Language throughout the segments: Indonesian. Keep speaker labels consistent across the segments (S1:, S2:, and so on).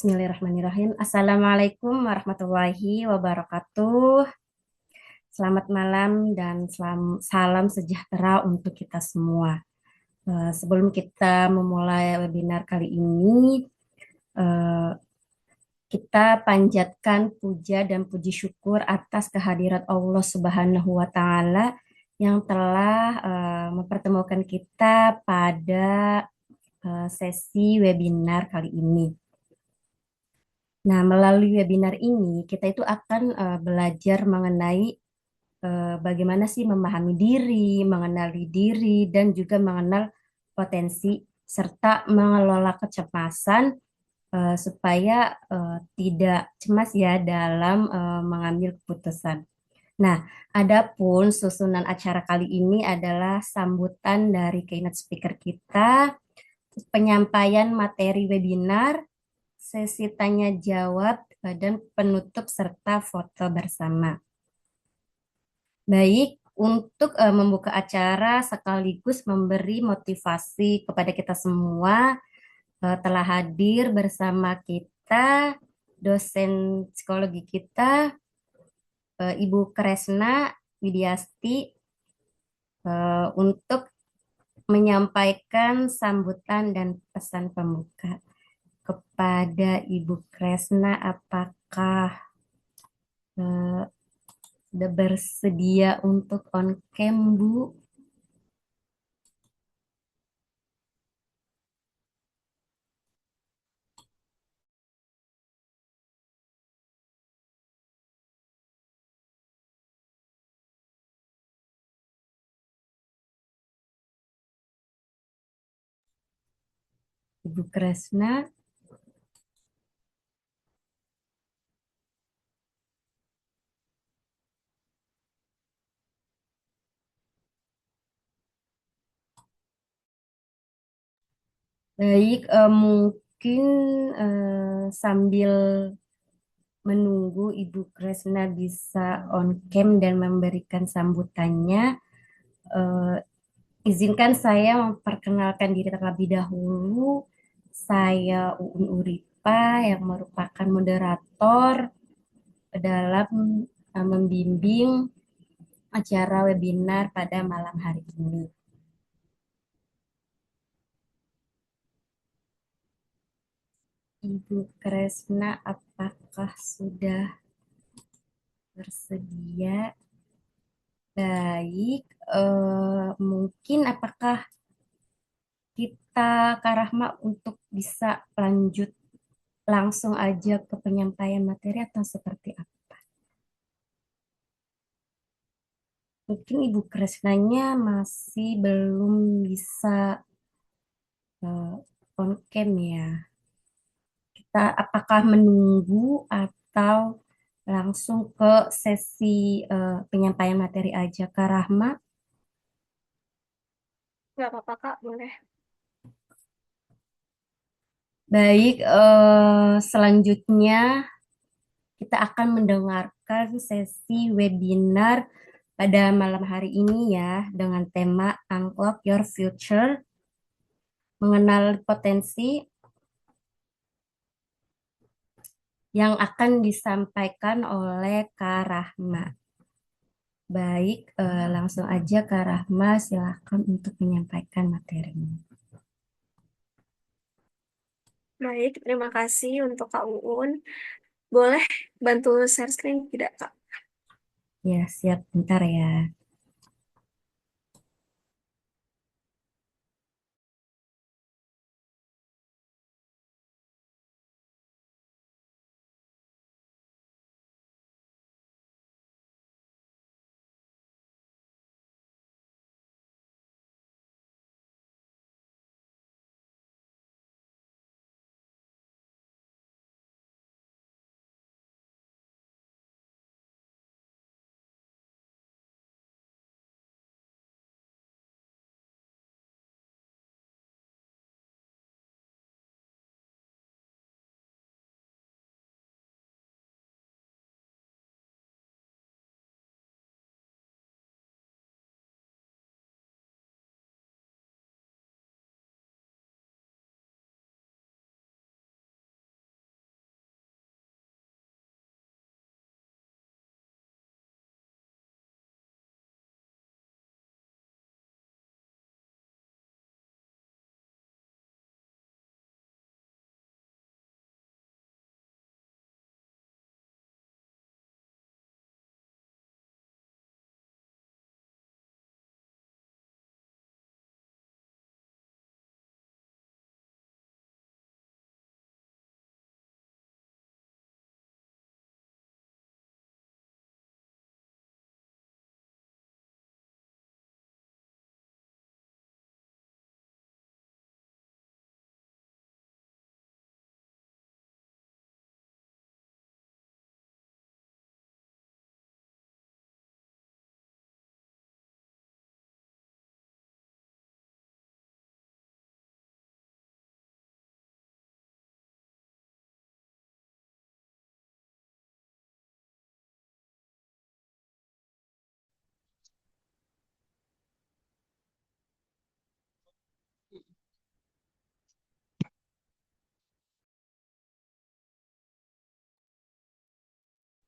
S1: Bismillahirrahmanirrahim. Assalamualaikum warahmatullahi wabarakatuh. Selamat malam dan salam sejahtera untuk kita semua. Sebelum kita memulai webinar kali ini, eh, kita panjatkan puja dan puji syukur atas kehadirat Allah Subhanahu wa Ta'ala yang telah mempertemukan kita pada sesi webinar kali ini. Nah, melalui webinar ini kita itu akan belajar mengenai bagaimana sih memahami diri, mengenali diri, dan juga mengenal potensi serta mengelola kecemasan supaya tidak cemas ya dalam mengambil keputusan. Nah, adapun susunan acara kali ini adalah sambutan dari keynote speaker kita, penyampaian materi webinar, sesi tanya jawab, dan penutup serta foto bersama. Baik, untuk membuka acara sekaligus memberi motivasi kepada kita semua, telah hadir bersama kita dosen psikologi kita, Ibu Kresna Widiasti, untuk menyampaikan sambutan dan pesan pembuka. Kepada Ibu Kresna, apakah eh, sudah bersedia untuk on cam, Bu? Ibu Kresna, baik, mungkin sambil menunggu Ibu Kresna bisa on cam dan memberikan sambutannya, eh, izinkan saya memperkenalkan diri terlebih dahulu. Saya Uun Uripa yang merupakan moderator dalam membimbing acara webinar pada malam hari ini. Ibu Kresna, apakah sudah bersedia? Baik, mungkin apakah kita, Kak Rahma, untuk bisa lanjut langsung aja ke penyampaian materi atau seperti apa? Mungkin Ibu Kresnanya masih belum bisa eh, on cam ya. Kita apakah menunggu atau langsung ke sesi penyampaian materi aja, Kak Rahma?
S2: Nggak apa-apa, Kak. Boleh.
S1: Baik, selanjutnya kita akan mendengarkan sesi webinar pada malam hari ini ya dengan tema Unlock Your Future, mengenal potensi yang akan disampaikan oleh Kak Rahma. Baik, langsung aja Kak Rahma, silakan untuk menyampaikan materinya.
S2: Baik, terima kasih untuk Kak Uun. Boleh bantu share screen tidak, Kak?
S1: Ya, siap bentar ya.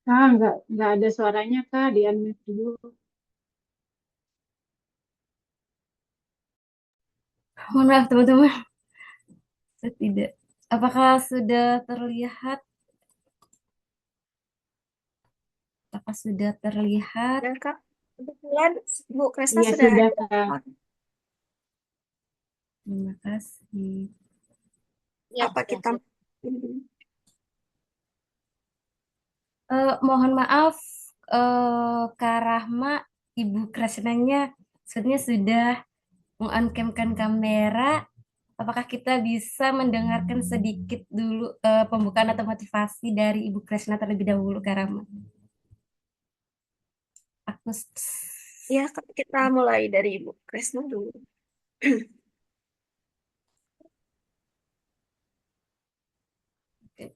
S3: Nggak ada suaranya, Kak, di unmute dulu.
S1: Mohon maaf teman-teman, saya tidak. Apakah sudah terlihat? Apakah sudah terlihat?
S2: Dan Kak, kebetulan Bu Kresna
S3: Iya,
S2: sudah
S3: sudah,
S2: ada.
S3: Kak.
S1: Terima kasih.
S2: Ya, Pak,
S4: Ya,
S2: kita.
S4: sudah.
S1: Mohon maaf, Kak Rahma, Ibu Kresnanya sebenarnya sudah meng-on-cam-kan kamera. Apakah kita bisa mendengarkan sedikit dulu pembukaan atau motivasi dari Ibu Kresna terlebih dahulu, Kak Rahma? Aku
S2: Ya, Kak, kita mulai dari Bu Kresna dulu.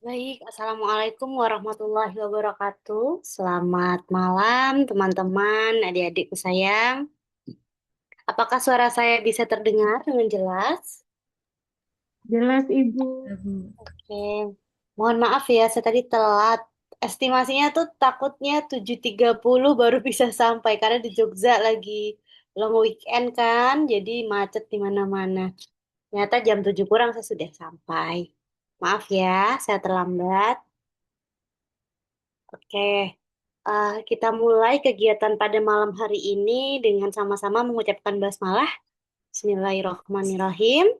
S4: Baik, Assalamualaikum warahmatullahi wabarakatuh. Selamat malam, teman-teman, adik-adikku sayang. Apakah suara saya bisa terdengar dengan jelas?
S3: Jelas, Ibu.
S4: Oke, mohon maaf ya, saya tadi telat. Estimasinya tuh takutnya 7.30 baru bisa sampai, karena di Jogja lagi long weekend kan, jadi macet di mana-mana. Ternyata jam 7 kurang saya sudah sampai. Maaf ya, saya terlambat. Oke, kita mulai kegiatan pada malam hari ini dengan sama-sama mengucapkan basmalah. Bismillahirrahmanirrahim.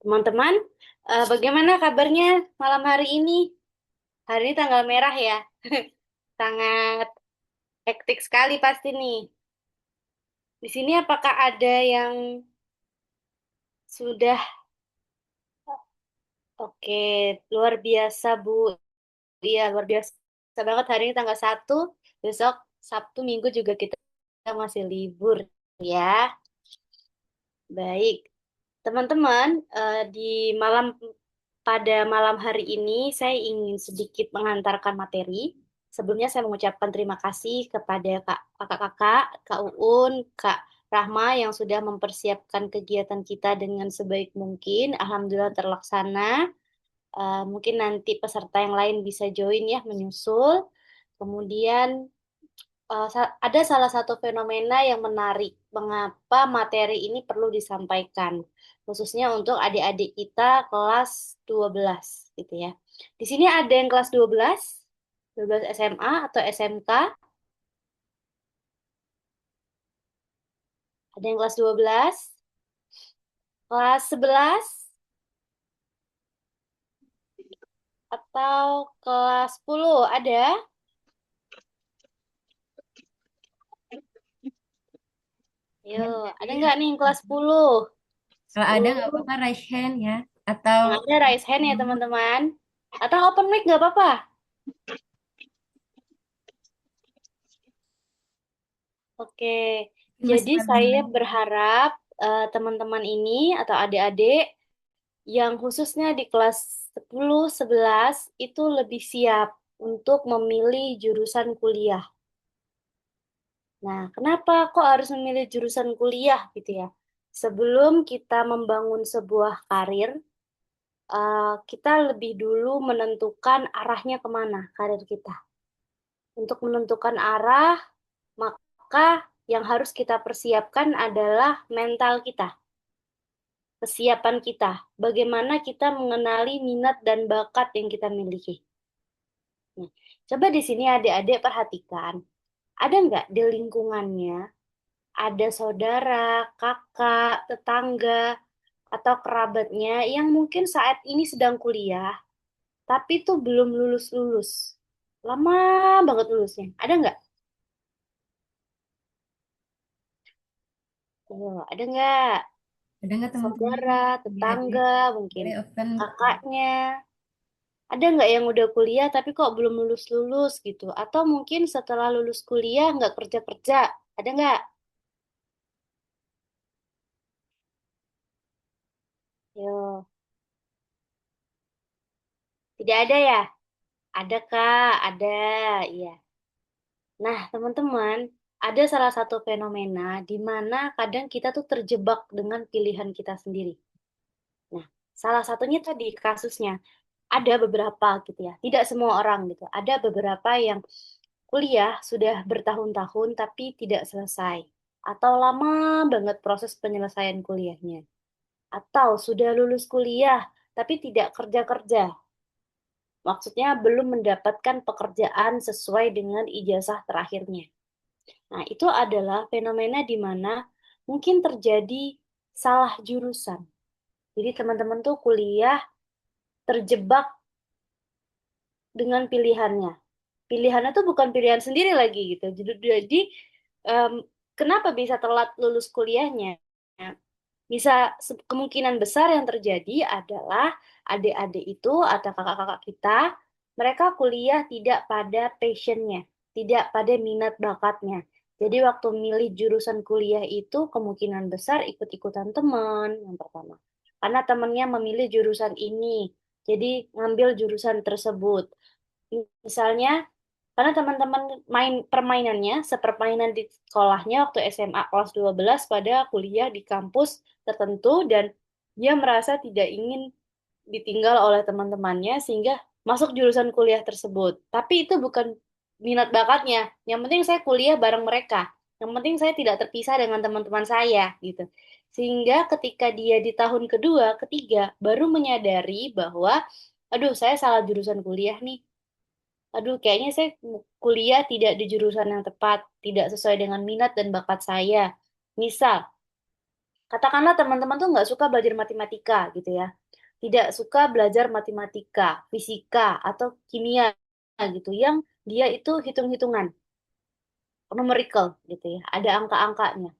S4: Teman-teman, bagaimana kabarnya malam hari ini? Hari ini tanggal merah ya, sangat hektik sekali pasti nih. Di sini apakah ada yang sudah? Oke, luar biasa Bu. Iya, luar biasa banget hari ini tanggal 1. Besok Sabtu Minggu juga kita masih libur ya. Baik. Teman-teman, di malam pada malam hari ini saya ingin sedikit mengantarkan materi. Sebelumnya saya mengucapkan terima kasih kepada kakak-kakak, Kak Uun, Kak Rahma yang sudah mempersiapkan kegiatan kita dengan sebaik mungkin. Alhamdulillah terlaksana. Mungkin nanti peserta yang lain bisa join ya menyusul. Kemudian ada salah satu fenomena yang menarik, mengapa materi ini perlu disampaikan, khususnya untuk adik-adik kita kelas 12 gitu ya. Di sini ada yang kelas 12 SMA atau SMK, ada yang kelas 12, kelas 11 atau kelas 10 ada? Yo, ada nggak nih yang kelas 10?
S1: Kalau ada nggak
S4: 10.
S1: apa-apa raise hand ya, atau
S4: Yang ada raise hand ya teman-teman. Atau open mic nggak apa-apa. Oke,
S1: masih
S4: jadi saya
S1: ramai.
S4: berharap teman-teman ini atau adik-adik yang khususnya di kelas 10, 11 itu lebih siap untuk memilih jurusan kuliah. Nah, kenapa kok harus memilih jurusan kuliah gitu ya? Sebelum kita membangun sebuah karir, kita lebih dulu menentukan arahnya kemana karir kita. Untuk menentukan arah, maka yang harus kita persiapkan adalah mental kita, kesiapan kita, bagaimana kita mengenali minat dan bakat yang kita miliki. Nah, coba di sini adik-adik perhatikan, ada nggak di lingkungannya, ada saudara, kakak, tetangga, atau kerabatnya yang mungkin saat ini sedang kuliah, tapi tuh belum lulus-lulus. Lama banget lulusnya. Ada nggak? Ada nggak?
S1: Ada nggak teman-teman?
S4: Saudara,
S1: Adik-adik
S4: tetangga, mungkin
S1: boleh open.
S4: kakaknya. Ada nggak yang udah kuliah tapi kok belum lulus-lulus gitu? Atau mungkin setelah lulus kuliah nggak kerja-kerja? Ada nggak? Yo, tidak ada ya? Ada Kak, ada. Iya. Nah, teman-teman, ada salah satu fenomena di mana kadang kita tuh terjebak dengan pilihan kita sendiri. Nah, salah satunya tadi kasusnya. ada beberapa gitu ya, tidak semua orang gitu. Ada beberapa yang kuliah sudah bertahun-tahun tapi tidak selesai. Atau lama banget proses penyelesaian kuliahnya. Atau sudah lulus kuliah tapi tidak kerja-kerja. Maksudnya belum mendapatkan pekerjaan sesuai dengan ijazah terakhirnya. Nah, itu adalah fenomena di mana mungkin terjadi salah jurusan. Jadi teman-teman tuh kuliah terjebak dengan pilihannya. Pilihannya tuh bukan pilihan sendiri lagi gitu. Jadi em, kenapa bisa telat lulus kuliahnya? Bisa kemungkinan besar yang terjadi adalah adik-adik itu atau kakak-kakak kita, mereka kuliah tidak pada passionnya, tidak pada minat bakatnya. Jadi waktu milih jurusan kuliah itu kemungkinan besar ikut-ikutan teman yang pertama. Karena temannya memilih jurusan ini, jadi ngambil jurusan tersebut. Misalnya, karena teman-teman main permainannya, sepermainan di sekolahnya waktu SMA kelas 12 pada kuliah di kampus tertentu dan dia merasa tidak ingin ditinggal oleh teman-temannya sehingga masuk jurusan kuliah tersebut. Tapi itu bukan minat bakatnya. Yang penting saya kuliah bareng mereka. Yang penting saya tidak terpisah dengan teman-teman saya gitu. Sehingga ketika dia di tahun kedua, ketiga baru menyadari bahwa aduh saya salah jurusan kuliah nih. Aduh, kayaknya saya kuliah tidak di jurusan yang tepat, tidak sesuai dengan minat dan bakat saya. Misal, katakanlah teman-teman tuh nggak suka belajar matematika gitu ya. Tidak suka belajar matematika, fisika, atau kimia gitu. Yang dia itu hitung-hitungan, numerical gitu ya. Ada angka-angkanya.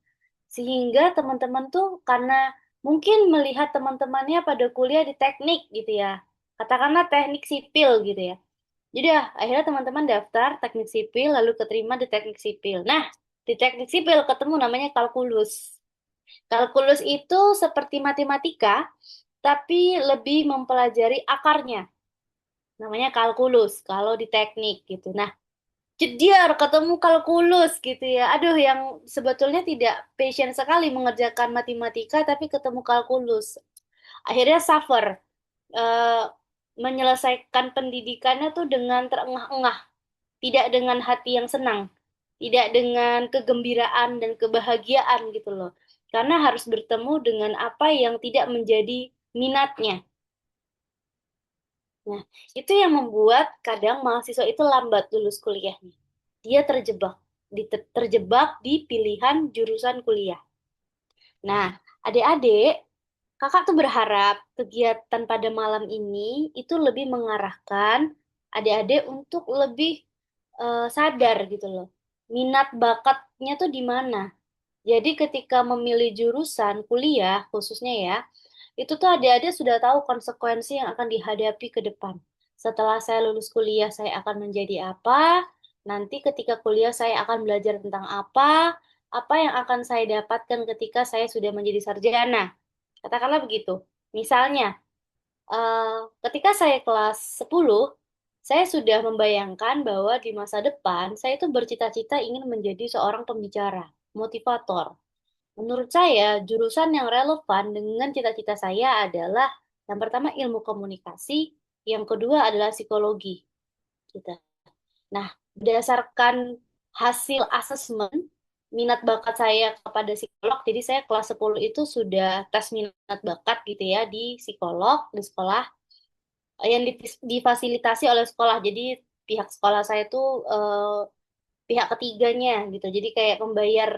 S4: Sehingga teman-teman tuh karena mungkin melihat teman-temannya pada kuliah di teknik gitu ya. Katakanlah teknik sipil gitu ya. Jadi ya, akhirnya teman-teman daftar teknik sipil, lalu keterima di teknik sipil. Nah, di teknik sipil ketemu namanya kalkulus. Kalkulus itu seperti matematika, tapi lebih mempelajari akarnya. Namanya kalkulus, kalau di teknik gitu. Nah, jediar ketemu kalkulus gitu ya. Aduh, yang sebetulnya tidak passion sekali mengerjakan matematika, tapi ketemu kalkulus. Akhirnya suffer. eh, Menyelesaikan pendidikannya tuh dengan terengah-engah, tidak dengan hati yang senang, tidak dengan kegembiraan dan kebahagiaan gitu loh. Karena harus bertemu dengan apa yang tidak menjadi minatnya. Nah, itu yang membuat kadang mahasiswa itu lambat lulus kuliahnya. Dia terjebak di pilihan jurusan kuliah. Nah, adik-adik, kakak tuh berharap kegiatan pada malam ini itu lebih mengarahkan adik-adik untuk lebih sadar gitu loh. Minat bakatnya tuh di mana? Jadi ketika memilih jurusan kuliah khususnya ya, itu tuh adik-adik sudah tahu konsekuensi yang akan dihadapi ke depan. Setelah saya lulus kuliah, saya akan menjadi apa? Nanti ketika kuliah saya akan belajar tentang apa? Apa yang akan saya dapatkan ketika saya sudah menjadi sarjana? Katakanlah begitu. Misalnya, ketika saya kelas 10, saya sudah membayangkan bahwa di masa depan saya itu bercita-cita ingin menjadi seorang pembicara, motivator. Menurut saya, jurusan yang relevan dengan cita-cita saya adalah yang pertama ilmu komunikasi, yang kedua adalah psikologi. Gitu. Nah, berdasarkan hasil asesmen minat bakat saya kepada psikolog, jadi saya kelas 10 itu sudah tes minat bakat gitu ya di psikolog, di sekolah, yang difasilitasi oleh sekolah. Jadi pihak sekolah saya itu pihak ketiganya gitu. Jadi kayak membayar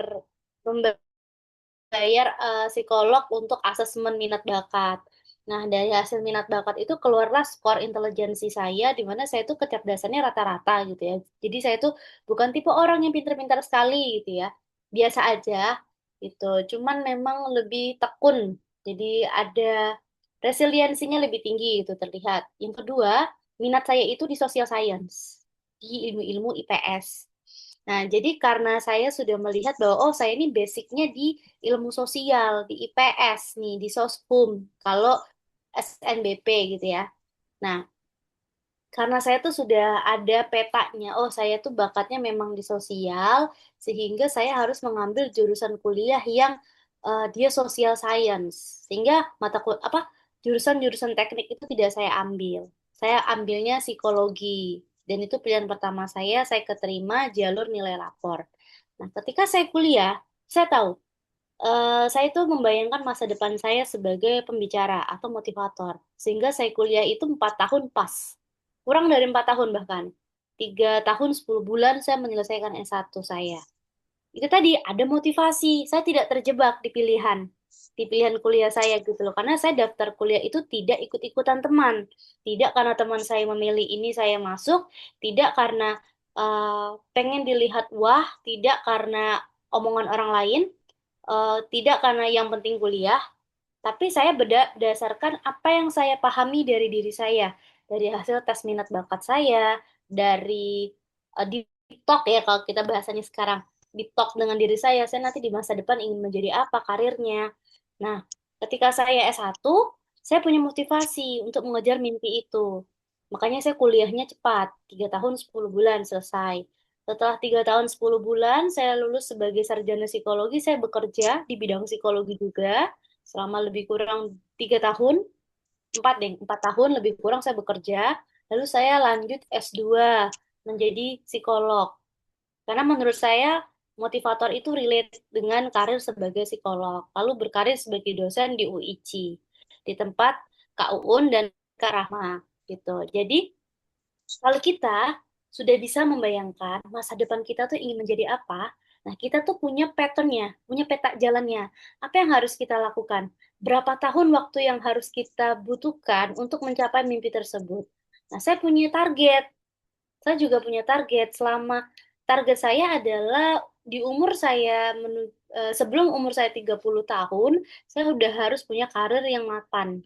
S4: psikolog untuk asesmen minat bakat. Nah, dari hasil minat bakat itu keluarlah skor intelijensi saya, di mana saya tuh kecerdasannya rata-rata gitu ya. Jadi saya tuh bukan tipe orang yang pintar-pintar sekali gitu ya. Biasa aja gitu. Cuman memang lebih tekun. Jadi ada resiliensinya lebih tinggi itu terlihat. Yang kedua, minat saya itu di social science, di ilmu-ilmu IPS. Nah, jadi karena saya sudah melihat bahwa oh saya ini basicnya di ilmu sosial, di IPS nih, di Soshum, kalau SNBP gitu ya. Nah, karena saya tuh sudah ada petanya, oh saya tuh bakatnya memang di sosial, sehingga saya harus mengambil jurusan kuliah yang dia social science, sehingga apa jurusan-jurusan teknik itu tidak saya ambil. Saya ambilnya psikologi. Dan itu pilihan pertama saya keterima jalur nilai lapor. Nah, ketika saya kuliah, saya tahu, saya itu membayangkan masa depan saya sebagai pembicara atau motivator. Sehingga saya kuliah itu 4 tahun pas. Kurang dari 4 tahun bahkan. 3 tahun 10 bulan saya menyelesaikan S1 saya. Itu tadi ada motivasi. Saya tidak terjebak di pilihan kuliah saya gitu loh. Karena saya daftar kuliah itu tidak ikut-ikutan teman. Tidak karena teman saya memilih ini saya masuk, tidak karena pengen dilihat wah, tidak karena omongan orang lain, tidak karena yang penting kuliah, tapi saya berdasarkan apa yang saya pahami dari diri saya, dari hasil tes minat bakat saya, dari di talk ya kalau kita bahasanya sekarang, di talk dengan diri saya nanti di masa depan ingin menjadi apa karirnya. Nah, ketika saya S1, saya punya motivasi untuk mengejar mimpi itu. Makanya saya kuliahnya cepat, 3 tahun 10 bulan selesai. Setelah 3 tahun 10 bulan, saya lulus sebagai sarjana psikologi, saya bekerja di bidang psikologi juga selama lebih kurang 3 tahun, 4 tahun lebih kurang saya bekerja, lalu saya lanjut S2 menjadi psikolog. Karena menurut saya motivator itu relate dengan karir sebagai psikolog, lalu berkarir sebagai dosen di UIC, di tempat Kak Uun dan Kak Rahma gitu. Jadi kalau kita sudah bisa membayangkan masa depan kita tuh ingin menjadi apa, nah kita tuh punya patternnya, punya peta jalannya. Apa yang harus kita lakukan? Berapa tahun waktu yang harus kita butuhkan untuk mencapai mimpi tersebut? Nah, saya punya target. Saya juga punya target. Target saya adalah di umur saya sebelum umur saya 30 tahun, saya sudah harus punya karir yang mapan.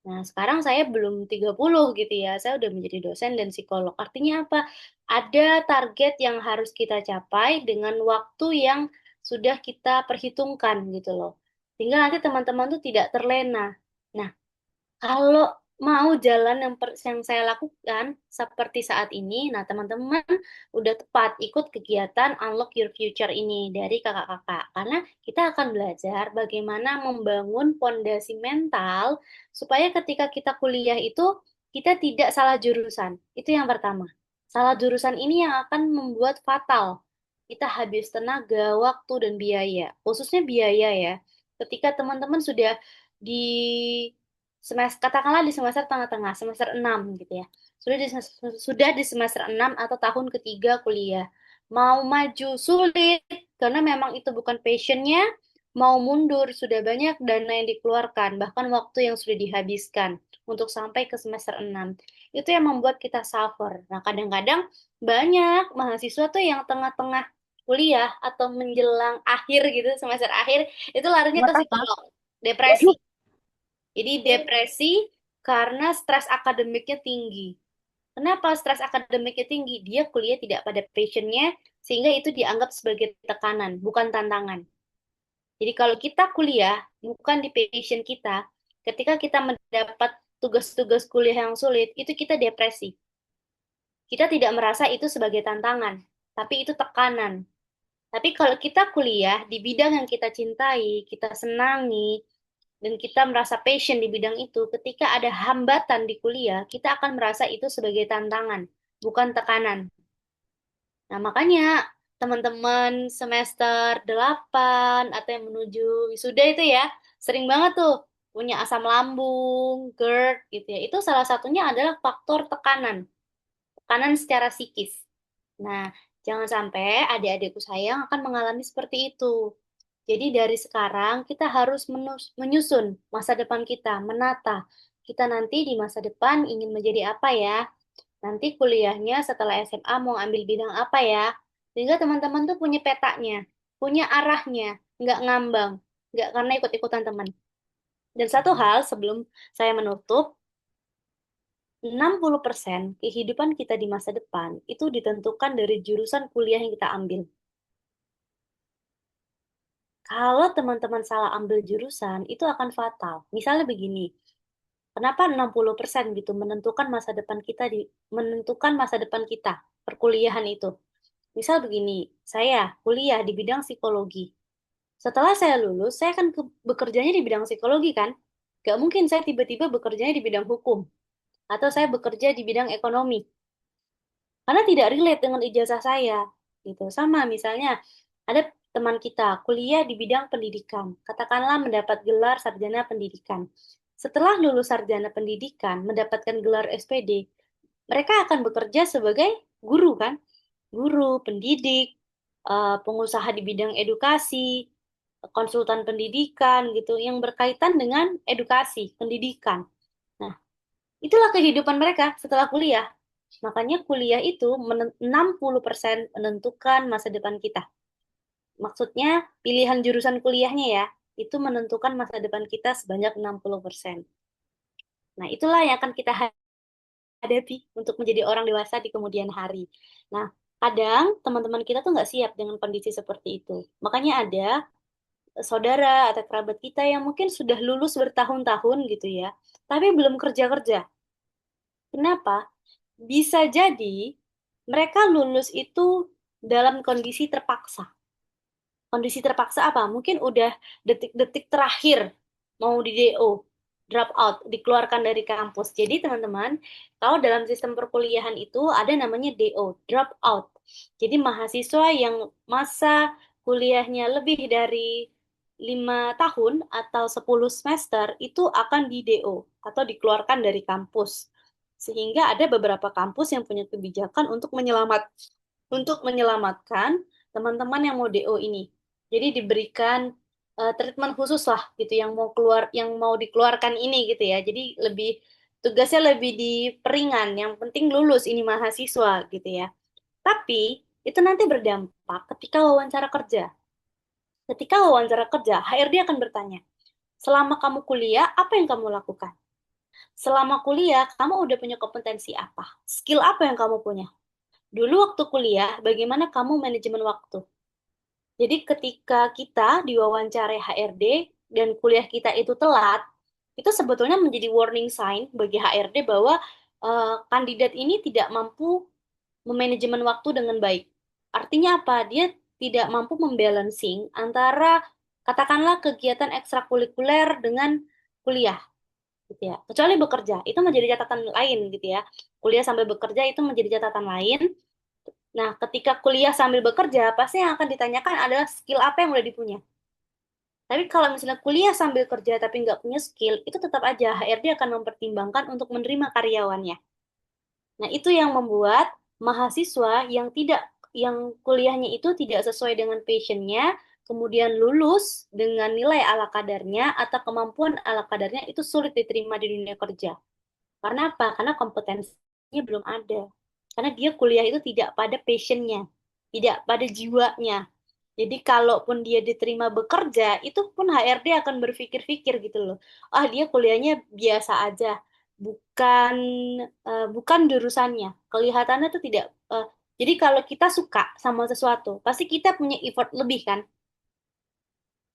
S4: Nah, sekarang saya belum 30 gitu ya. Saya udah menjadi dosen dan psikolog. Artinya apa? Ada target yang harus kita capai dengan waktu yang sudah kita perhitungkan gitu loh. Sehingga nanti teman-teman tuh tidak terlena. Nah, kalau mau jalan yang saya lakukan seperti saat ini, nah teman-teman udah tepat ikut kegiatan Unlock Your Future ini dari kakak-kakak. Karena kita akan belajar bagaimana membangun fondasi mental supaya ketika kita kuliah itu kita tidak salah jurusan. Itu yang pertama. Salah jurusan ini yang akan membuat fatal. Kita habis tenaga, waktu, dan biaya. Khususnya biaya ya. Ketika teman-teman sudah di semester katakanlah di semester tengah-tengah, semester 6 gitu ya. Sudah di semester 6 atau tahun ketiga kuliah. Mau maju sulit karena memang itu bukan passionnya, mau mundur sudah banyak dana yang dikeluarkan, bahkan waktu yang sudah dihabiskan untuk sampai ke semester 6. Itu yang membuat kita suffer. Nah, kadang-kadang banyak mahasiswa tuh yang tengah-tengah kuliah atau menjelang akhir gitu, semester akhir, itu larinya ke psikolog, depresi. Jadi depresi karena stres akademiknya tinggi. Kenapa stres akademiknya tinggi? Dia kuliah tidak pada passionnya, sehingga itu dianggap sebagai tekanan, bukan tantangan. Jadi kalau kita kuliah, bukan di passion kita, ketika kita mendapat tugas-tugas kuliah yang sulit, itu kita depresi. Kita tidak merasa itu sebagai tantangan, tapi itu tekanan. Tapi kalau kita kuliah di bidang yang kita cintai, kita senangi, dan kita merasa passion di bidang itu, ketika ada hambatan di kuliah, kita akan merasa itu sebagai tantangan, bukan tekanan. Nah, makanya teman-teman semester 8 atau yang menuju wisuda itu ya, sering banget tuh punya asam lambung, GERD gitu ya. Itu salah satunya adalah faktor tekanan, tekanan secara psikis. Nah, jangan sampai adik-adikku sayang akan mengalami seperti itu. Jadi dari sekarang kita harus menyusun masa depan kita, menata. Kita nanti di masa depan ingin menjadi apa ya? Nanti kuliahnya setelah SMA mau ambil bidang apa ya? Sehingga teman-teman tuh punya petanya, punya arahnya, nggak ngambang, nggak karena ikut-ikutan teman. Dan satu hal sebelum saya menutup, 60% kehidupan kita di masa depan itu ditentukan dari jurusan kuliah yang kita ambil. Kalau teman-teman salah ambil jurusan, itu akan fatal. Misalnya begini, kenapa 60% gitu menentukan masa depan kita, perkuliahan itu. Misal begini, saya kuliah di bidang psikologi. Setelah saya lulus, saya akan bekerjanya di bidang psikologi kan? Gak mungkin saya tiba-tiba bekerjanya di bidang hukum. atau saya bekerja di bidang ekonomi. Karena tidak relate dengan ijazah saya. Gitu. Sama misalnya ada teman kita kuliah di bidang pendidikan, katakanlah mendapat gelar sarjana pendidikan. Setelah lulus sarjana pendidikan, mendapatkan gelar SPD, mereka akan bekerja sebagai guru kan? Guru, pendidik, pengusaha di bidang edukasi, konsultan pendidikan gitu yang berkaitan dengan edukasi, pendidikan. Nah, itulah kehidupan mereka setelah kuliah. Makanya kuliah itu 60% menentukan masa depan kita. Maksudnya pilihan jurusan kuliahnya ya, itu menentukan masa depan kita sebanyak 60%. Nah, itulah yang akan kita hadapi untuk menjadi orang dewasa di kemudian hari. Nah, kadang teman-teman kita tuh nggak siap dengan kondisi seperti itu. Makanya ada saudara atau kerabat kita yang mungkin sudah lulus bertahun-tahun gitu ya, tapi belum kerja-kerja. Kenapa? Bisa jadi mereka lulus itu dalam kondisi terpaksa. Kondisi terpaksa apa? Mungkin udah detik-detik terakhir mau di DO, drop out, dikeluarkan dari kampus. Jadi teman-teman, kalau dalam sistem perkuliahan itu ada namanya DO, drop out. Jadi mahasiswa yang masa kuliahnya lebih dari 5 tahun atau 10 semester itu akan di DO atau dikeluarkan dari kampus. Sehingga ada beberapa kampus yang punya kebijakan untuk menyelamatkan teman-teman yang mau DO ini. Jadi diberikan treatment khusus lah gitu yang mau dikeluarkan ini gitu ya. Jadi tugasnya lebih diperingan. Yang penting lulus ini mahasiswa gitu ya. Tapi itu nanti berdampak ketika wawancara kerja. Ketika wawancara kerja, HRD akan bertanya, selama kamu kuliah, apa yang kamu lakukan? Selama kuliah, kamu udah punya kompetensi apa? Skill apa yang kamu punya? Dulu waktu kuliah, bagaimana kamu manajemen waktu? Jadi ketika kita diwawancarai HRD dan kuliah kita itu telat, itu sebetulnya menjadi warning sign bagi HRD bahwa kandidat ini tidak mampu memanajemen waktu dengan baik. Artinya apa? Dia tidak mampu membalancing antara katakanlah kegiatan ekstrakurikuler dengan kuliah gitu ya. Kecuali bekerja, itu menjadi catatan lain gitu ya. Kuliah sambil bekerja itu menjadi catatan lain. Nah, ketika kuliah sambil bekerja, pasti yang akan ditanyakan adalah skill apa yang udah dipunya. Tapi kalau misalnya kuliah sambil kerja tapi nggak punya skill, itu tetap aja HRD akan mempertimbangkan untuk menerima karyawannya. Nah, itu yang membuat mahasiswa yang kuliahnya itu tidak sesuai dengan passionnya, kemudian lulus dengan nilai ala kadarnya atau kemampuan ala kadarnya itu sulit diterima di dunia kerja. Karena apa? Karena kompetensinya belum ada. Karena dia kuliah itu tidak pada passionnya, tidak pada jiwanya. Jadi kalaupun dia diterima bekerja, itu pun HRD akan berpikir-pikir gitu loh. Ah, dia kuliahnya biasa aja, bukan bukan jurusannya. Kelihatannya tuh tidak. Jadi kalau kita suka sama sesuatu, pasti kita punya effort lebih kan?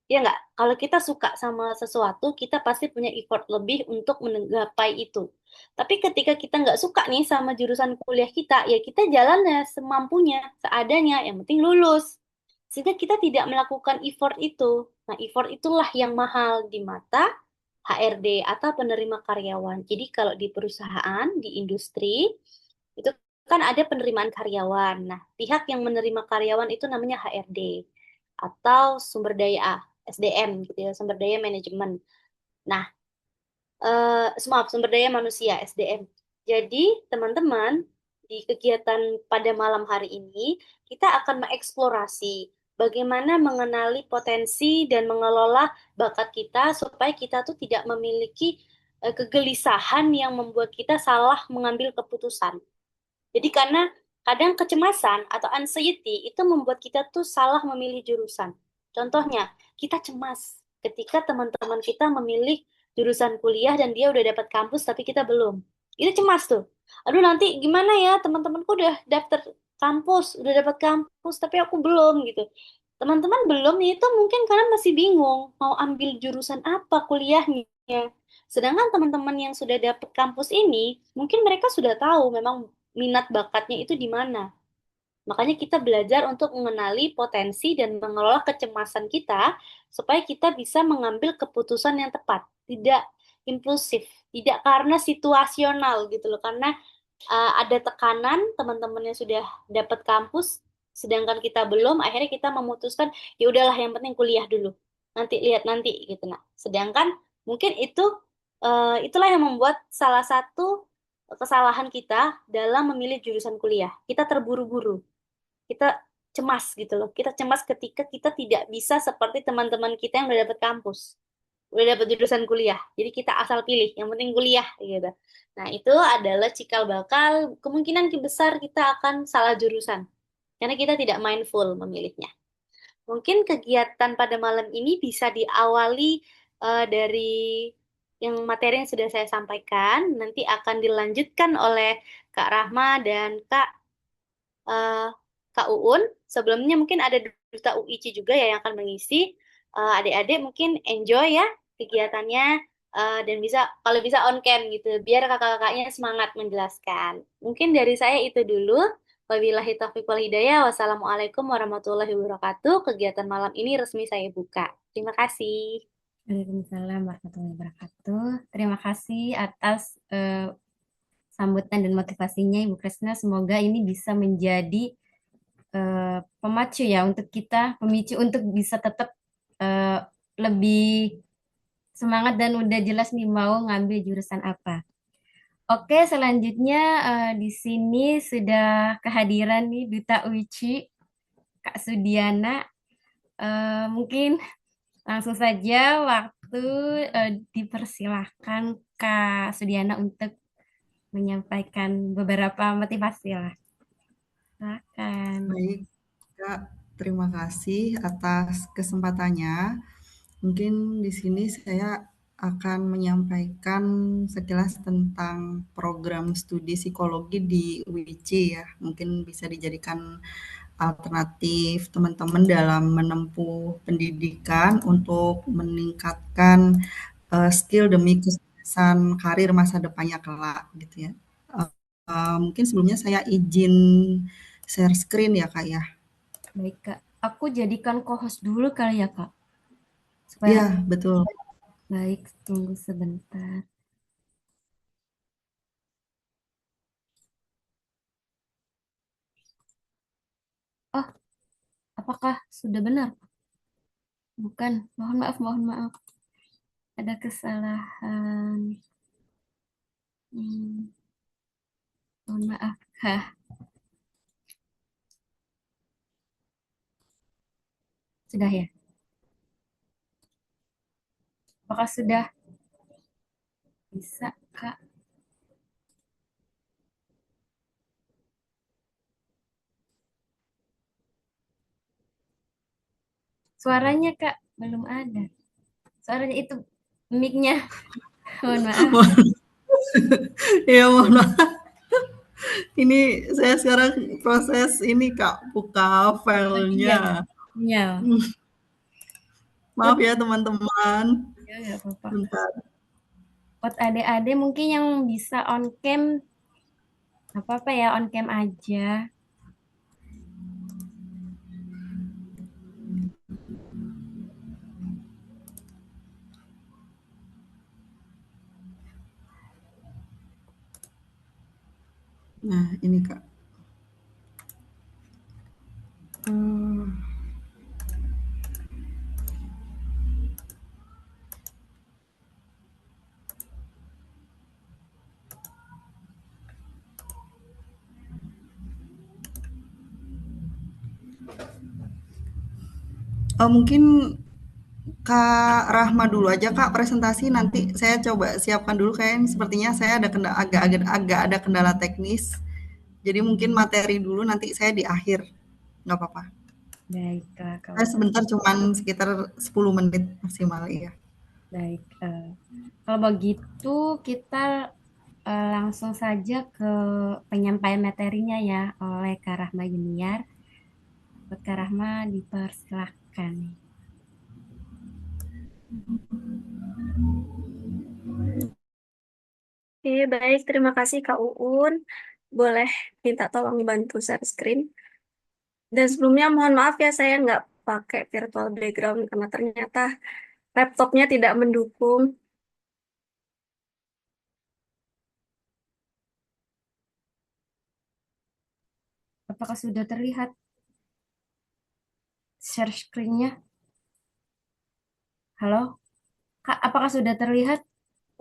S4: Ya nggak? Kalau kita suka sama sesuatu, kita pasti punya effort lebih untuk menggapai itu. Tapi ketika kita nggak suka nih sama jurusan kuliah kita, ya kita jalannya semampunya, seadanya, yang penting lulus. Sehingga kita tidak melakukan effort itu. Nah, effort itulah yang mahal di mata HRD atau penerima karyawan. Jadi kalau di perusahaan, di industri, itu kan ada penerimaan karyawan. Nah, pihak yang menerima karyawan itu namanya HRD atau sumber daya SDM gitu ya, sumber daya manajemen. Nah, maaf, sumber daya manusia SDM. Jadi, teman-teman, di kegiatan pada malam hari ini, kita akan mengeksplorasi bagaimana mengenali potensi dan mengelola bakat kita supaya kita tuh tidak memiliki kegelisahan yang membuat kita salah mengambil keputusan. Jadi karena kadang kecemasan atau anxiety itu membuat kita tuh salah memilih jurusan. Contohnya, kita cemas ketika teman-teman kita memilih jurusan kuliah dan dia udah dapat kampus tapi kita belum. Itu cemas tuh. Aduh nanti gimana ya teman-temanku udah daftar kampus, udah dapat kampus tapi aku belum gitu. Teman-teman belum itu mungkin karena masih bingung mau ambil jurusan apa kuliahnya. Sedangkan teman-teman yang sudah dapat kampus ini, mungkin mereka sudah tahu memang minat bakatnya itu di mana. Makanya kita belajar untuk mengenali potensi dan mengelola kecemasan kita supaya kita bisa mengambil keputusan yang tepat. impulsif, tidak karena situasional gitu loh, karena ada tekanan teman-temannya sudah dapat kampus, sedangkan kita belum, akhirnya kita memutuskan ya udahlah yang penting kuliah dulu, nanti lihat nanti gitu. Nah, sedangkan mungkin itulah yang membuat salah satu kesalahan kita dalam memilih jurusan kuliah. Kita terburu-buru, kita cemas gitu loh. Kita cemas ketika kita tidak bisa seperti teman-teman kita yang udah dapet kampus, udah dapet jurusan kuliah. Jadi kita asal pilih, yang penting kuliah gitu. Nah, itu adalah cikal bakal kemungkinan besar kita akan salah jurusan karena kita tidak mindful memilihnya. Mungkin kegiatan pada malam ini bisa diawali dari yang materi yang sudah saya sampaikan, nanti akan dilanjutkan oleh Kak Rahma dan eh, Kak Uun. Sebelumnya mungkin ada Duta UIC juga ya yang akan mengisi. Adik-adik mungkin enjoy ya kegiatannya, dan bisa kalau bisa on cam gitu biar kakak-kakaknya semangat menjelaskan. Mungkin dari saya itu dulu. Wabillahi taufiq wal hidayah. Wassalamualaikum warahmatullahi wabarakatuh. Kegiatan malam ini resmi saya buka. Terima kasih.
S1: Waalaikumsalam warahmatullahi wabarakatuh. Terima kasih atas sambutan dan motivasinya Ibu Kresna. Semoga ini bisa menjadi pemacu ya untuk kita, pemicu untuk bisa tetap eh, lebih semangat dan udah jelas nih mau ngambil jurusan apa. Oke, selanjutnya di sini sudah kehadiran nih Duta Uici, Kak Sudiana. Mungkin langsung saja waktu dipersilahkan Kak Sudiana untuk menyampaikan beberapa motivasi lah. Silakan.
S5: Baik, Kak, terima kasih atas kesempatannya. Mungkin di sini saya akan menyampaikan sekilas tentang program studi psikologi di UIC ya. Mungkin bisa dijadikan alternatif teman-teman dalam menempuh pendidikan untuk meningkatkan skill demi kesuksesan karir masa depannya kelak gitu ya. Mungkin sebelumnya saya izin share screen ya Kak ya.
S1: Baik, Kak. Aku jadikan co-host dulu kali ya, Kak. Supaya
S5: Iya, betul.
S1: baik, tunggu sebentar. Oh, apakah sudah benar? Bukan. Mohon maaf, mohon maaf. Ada kesalahan. Hmm, mohon maaf. Hah, sudah ya? Apakah sudah bisa, Kak? Suaranya, Kak, belum ada. Suaranya itu mic-nya. Mohon maaf.
S5: Ya mohon maaf. Ini saya sekarang proses ini Kak, buka
S1: Iya,
S5: filenya.
S1: iya.
S5: Maaf ya teman-teman.
S1: Ya, nggak apa-apa.
S5: Bentar.
S1: Buat adik-adik mungkin yang bisa on cam, apa-apa ya, on cam aja.
S5: Nah, ini Kak. Mungkin Kak Rahma dulu aja Kak presentasi, nanti saya coba siapkan dulu, kayaknya sepertinya saya ada agak ada kendala teknis. Jadi mungkin materi dulu, nanti saya di akhir. Nggak apa-apa.
S1: Baiklah,
S5: Saya
S1: kalau
S5: sebentar, cuman sekitar 10 menit maksimal ya.
S1: baik. Kalau begitu kita langsung saja ke penyampaian materinya ya oleh Kak Rahma Junior. Buat Kak Rahma dipersilahkan.
S2: Oke, baik. Terima kasih Kak Uun. Boleh minta tolong bantu share screen. Dan sebelumnya mohon maaf ya, saya nggak pakai virtual background karena ternyata laptopnya tidak mendukung.
S1: Apakah sudah terlihat share screen-nya? Halo, Kak, apakah sudah terlihat?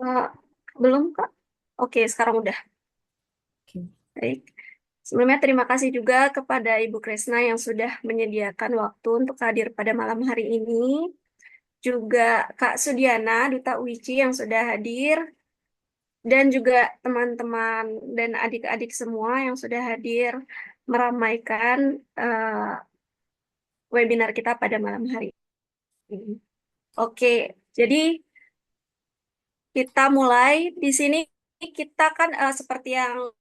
S2: Eh, belum, Kak? Oke, sekarang udah.
S1: Oke.
S2: Baik. Sebelumnya terima kasih juga kepada Ibu Kresna yang sudah menyediakan waktu untuk hadir pada malam hari ini. Juga Kak Sudiana, Duta UICI yang sudah hadir. Dan juga teman-teman dan adik-adik semua yang sudah hadir meramaikan webinar kita pada malam hari ini. Oke, jadi kita mulai di sini. Kita kan seperti yang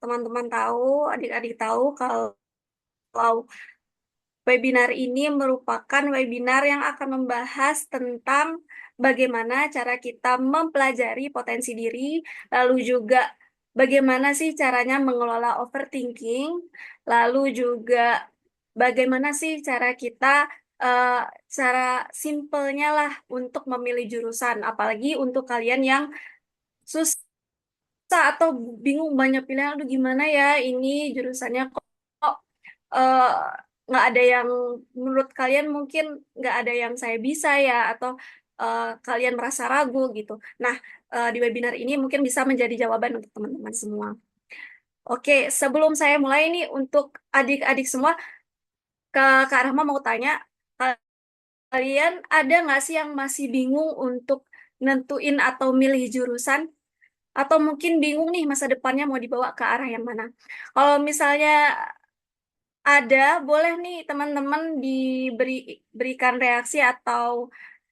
S2: teman-teman tahu, adik-adik tahu kalau webinar ini merupakan webinar yang akan membahas tentang bagaimana cara kita mempelajari potensi diri, lalu juga bagaimana sih caranya mengelola overthinking, lalu juga bagaimana sih cara kita, eh, cara simpelnya lah untuk memilih jurusan, apalagi untuk kalian yang susah atau bingung banyak pilihan, aduh gimana ya ini jurusannya kok eh, nggak ada yang menurut kalian mungkin nggak ada yang saya bisa ya atau kalian merasa ragu gitu. Nah, di webinar ini mungkin bisa menjadi jawaban untuk teman-teman semua. Oke, sebelum saya mulai ini untuk adik-adik semua, Kak Rahma mau tanya, kalian ada nggak sih yang masih bingung untuk nentuin atau milih jurusan? Atau mungkin bingung nih masa depannya mau dibawa ke arah yang mana? Kalau misalnya ada, boleh nih teman-teman berikan reaksi atau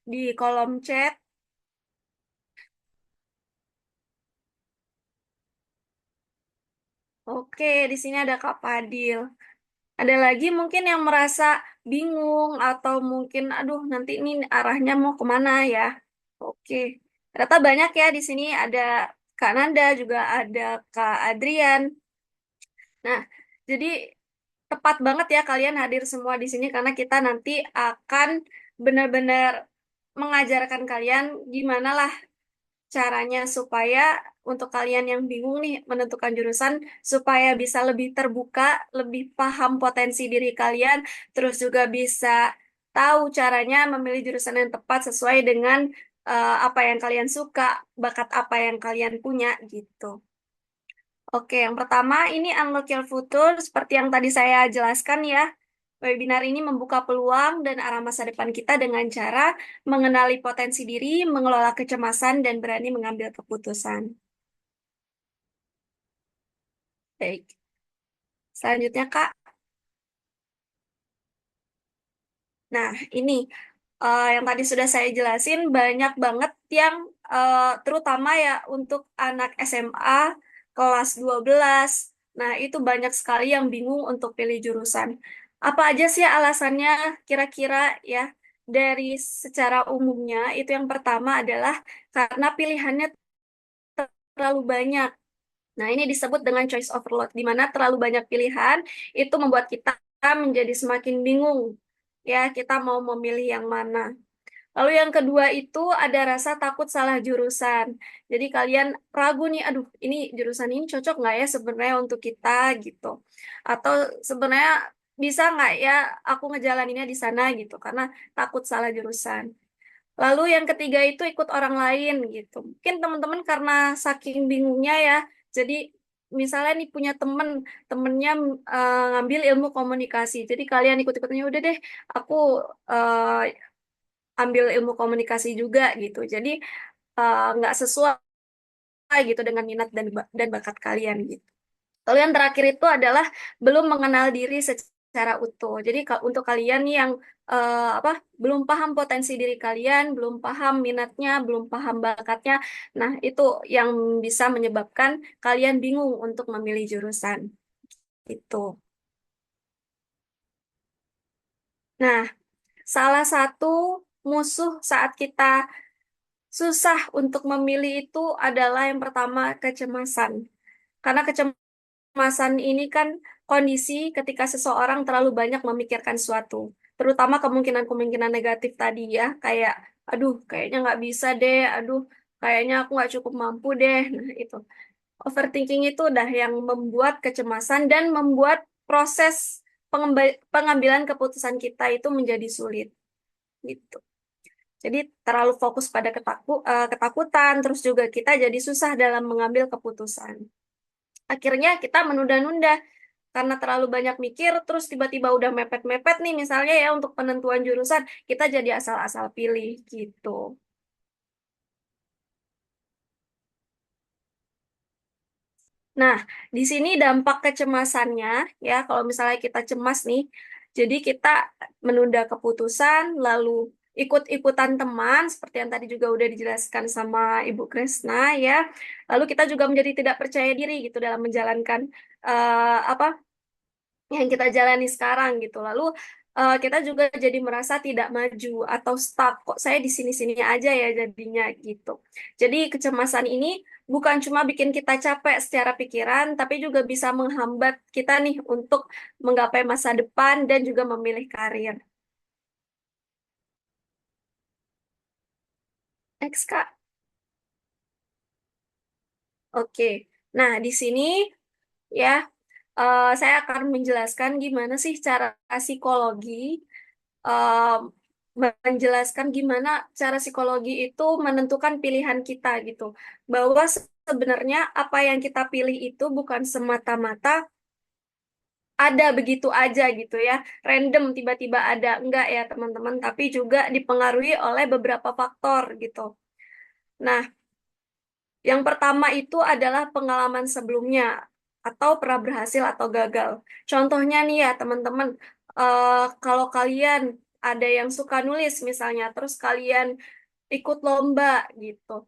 S2: di kolom chat. Oke, di sini ada Kak Padil. Ada lagi mungkin yang merasa bingung atau mungkin, aduh nanti ini arahnya mau kemana ya? Oke, ternyata banyak ya di sini ada Kak Nanda, juga ada Kak Adrian. Nah, jadi tepat banget ya kalian hadir semua di sini karena kita nanti akan benar-benar mengajarkan kalian gimana lah caranya supaya untuk kalian yang bingung nih menentukan jurusan supaya bisa lebih terbuka, lebih paham potensi diri kalian, terus juga bisa tahu caranya memilih jurusan yang tepat sesuai dengan apa yang kalian suka, bakat apa yang kalian punya gitu. Oke, yang pertama ini Unlock Your Future, seperti yang tadi saya jelaskan ya. Webinar ini membuka peluang dan arah masa depan kita dengan cara mengenali potensi diri, mengelola kecemasan, dan berani mengambil keputusan. Baik, selanjutnya Kak. Nah, ini yang tadi sudah saya jelasin banyak banget yang terutama ya untuk anak SMA kelas 12. Nah, itu banyak sekali yang bingung untuk pilih jurusan. Apa aja sih alasannya kira-kira ya? Dari secara umumnya itu yang pertama adalah karena pilihannya terlalu banyak. Nah, ini disebut dengan choice overload, di mana terlalu banyak pilihan itu membuat kita menjadi semakin bingung. Ya, kita mau memilih yang mana. Lalu yang kedua itu ada rasa takut salah jurusan. Jadi kalian ragu nih, aduh ini jurusan ini cocok nggak ya sebenarnya untuk kita gitu. Atau sebenarnya bisa nggak ya aku ngejalaninnya di sana gitu, karena takut salah jurusan. Lalu yang ketiga itu ikut orang lain gitu. Mungkin teman-teman karena saking bingungnya ya, jadi misalnya nih punya temennya ngambil ilmu komunikasi. Jadi kalian ikut-ikutnya udah deh, aku ambil ilmu komunikasi juga gitu. Jadi nggak sesuai gitu dengan minat dan bakat kalian gitu. Lalu yang terakhir itu adalah belum mengenal diri secara utuh. Jadi untuk kalian yang apa belum paham potensi diri kalian, belum paham minatnya, belum paham bakatnya, nah itu yang bisa menyebabkan kalian bingung untuk memilih jurusan. Itu. Nah, salah satu musuh saat kita susah untuk memilih itu adalah yang pertama kecemasan. Karena kecemasan ini kan kondisi ketika seseorang terlalu banyak memikirkan suatu, terutama kemungkinan-kemungkinan negatif tadi ya, kayak, aduh, kayaknya nggak bisa deh, aduh, kayaknya aku nggak cukup mampu deh. Nah, itu. Overthinking itu udah yang membuat kecemasan dan membuat proses pengambilan keputusan kita itu menjadi sulit gitu. Jadi terlalu fokus pada ketakutan, terus juga kita jadi susah dalam mengambil keputusan. Akhirnya kita menunda-nunda karena terlalu banyak mikir, terus tiba-tiba udah mepet-mepet nih misalnya ya untuk penentuan jurusan, kita jadi asal-asal pilih gitu. Nah, di sini dampak kecemasannya ya, kalau misalnya kita cemas nih, jadi kita menunda keputusan, lalu ikut-ikutan teman, seperti yang tadi juga udah dijelaskan sama Ibu Kresna ya. Lalu kita juga menjadi tidak percaya diri gitu dalam menjalankan apa yang kita jalani sekarang gitu. Lalu kita juga jadi merasa tidak maju atau stuck. Kok saya di sini-sini aja ya jadinya gitu. Jadi kecemasan ini bukan cuma bikin kita capek secara pikiran, tapi juga bisa menghambat kita nih untuk menggapai masa depan dan juga memilih karir. Next, Kak. Oke. Nah, di sini ya saya akan menjelaskan gimana sih cara psikologi um, menjelaskan gimana cara psikologi itu menentukan pilihan kita gitu. Bahwa sebenarnya apa yang kita pilih itu bukan semata-mata ada begitu aja gitu ya. Random tiba-tiba ada. Enggak ya teman-teman, tapi juga dipengaruhi oleh beberapa faktor gitu. Nah, yang pertama itu adalah pengalaman sebelumnya atau pernah berhasil atau gagal. Contohnya nih ya teman-teman, kalau kalian ada yang suka nulis misalnya, terus kalian ikut lomba gitu.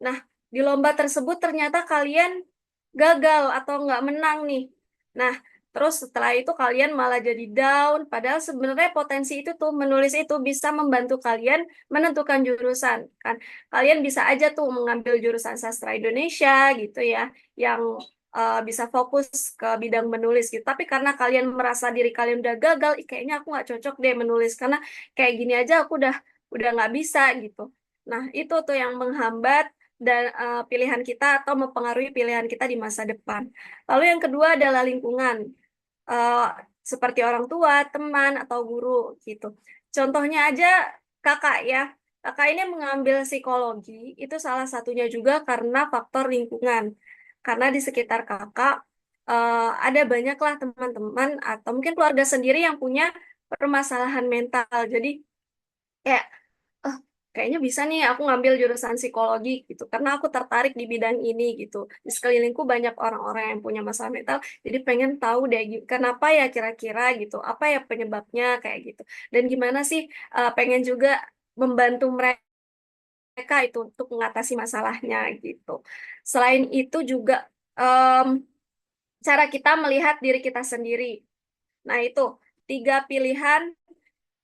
S2: Nah, di lomba tersebut ternyata kalian gagal atau nggak menang nih. Nah, terus setelah itu kalian malah jadi down, padahal sebenarnya potensi itu tuh menulis itu bisa membantu kalian menentukan jurusan kan. Kalian bisa aja tuh mengambil jurusan sastra Indonesia gitu ya, yang bisa fokus ke bidang menulis gitu. Tapi karena kalian merasa diri kalian udah gagal, "Ih, kayaknya aku nggak cocok deh menulis karena kayak gini aja aku udah nggak bisa gitu." Nah, itu tuh yang menghambat dan pilihan kita atau mempengaruhi pilihan kita di masa depan. Lalu yang kedua adalah lingkungan, Eh, seperti orang tua, teman, atau guru gitu. Contohnya aja kakak ya. Kakak ini mengambil psikologi, itu salah satunya juga karena faktor lingkungan. Karena di sekitar kakak ada banyaklah teman-teman atau mungkin keluarga sendiri yang punya permasalahan mental. Jadi kayak oh, kayaknya bisa nih aku ngambil jurusan psikologi gitu karena aku tertarik di bidang ini gitu. Di sekelilingku banyak orang-orang yang punya masalah mental, jadi pengen tahu deh kenapa ya kira-kira gitu, apa ya penyebabnya kayak gitu. Dan gimana sih pengen juga membantu mereka itu untuk mengatasi masalahnya gitu. Selain itu juga em, cara kita melihat diri kita sendiri. Nah, itu tiga pilihan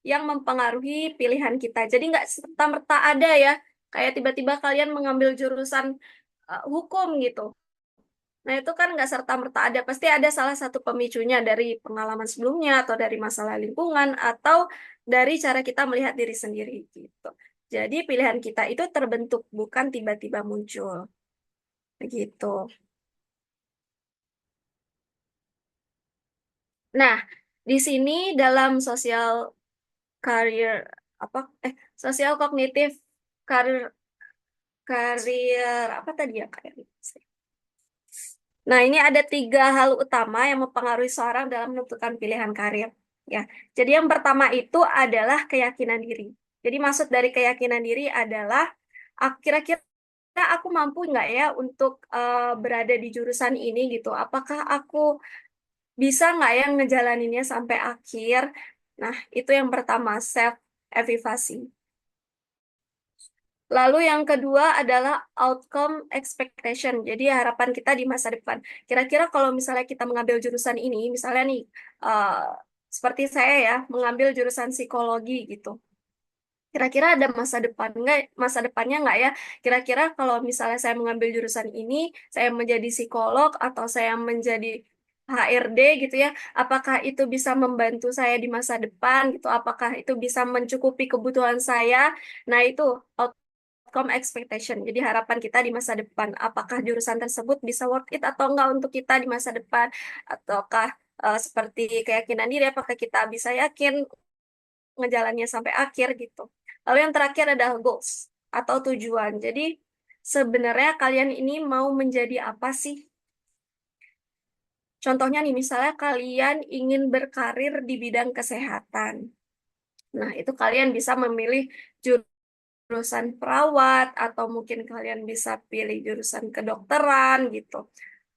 S2: yang mempengaruhi pilihan kita. Jadi nggak serta-merta ada ya, kayak tiba-tiba kalian mengambil jurusan hukum gitu. Nah, itu kan nggak serta-merta ada. Pasti ada salah satu pemicunya dari pengalaman sebelumnya, atau dari masalah lingkungan, atau dari cara kita melihat diri sendiri gitu. Jadi pilihan kita itu terbentuk, bukan tiba-tiba muncul. Begitu. Nah, di sini dalam sosial career apa sosial kognitif karir Karier apa tadi ya Kak? Nah, ini ada tiga hal utama yang mempengaruhi seorang dalam menentukan pilihan karir. Ya, jadi yang pertama itu adalah keyakinan diri. Jadi maksud dari keyakinan diri adalah kira-kira aku mampu nggak ya untuk berada di jurusan ini gitu. Apakah aku bisa nggak ya ngejalaninnya sampai akhir? Nah, itu yang pertama, self evaluasi. Lalu yang kedua adalah outcome expectation. Jadi harapan kita di masa depan. Kira-kira kalau misalnya kita mengambil jurusan ini, misalnya nih, eh, seperti saya ya, mengambil jurusan psikologi gitu. Kira-kira ada masa depannya nggak ya? Kira-kira kalau misalnya saya mengambil jurusan ini, saya menjadi psikolog atau saya menjadi HRD gitu ya, apakah itu bisa membantu saya di masa depan gitu? Apakah itu bisa mencukupi kebutuhan saya? Nah, itu outcome expectation. Jadi harapan kita di masa depan, apakah jurusan tersebut bisa worth it atau enggak untuk kita di masa depan, ataukah seperti keyakinan diri, apakah kita bisa yakin ngejalannya sampai akhir gitu. Lalu yang terakhir adalah goals atau tujuan. Jadi sebenarnya kalian ini mau menjadi apa sih? Contohnya nih, misalnya kalian ingin berkarir di bidang kesehatan. Nah, itu kalian bisa memilih jurusan perawat, atau mungkin kalian bisa pilih jurusan kedokteran gitu.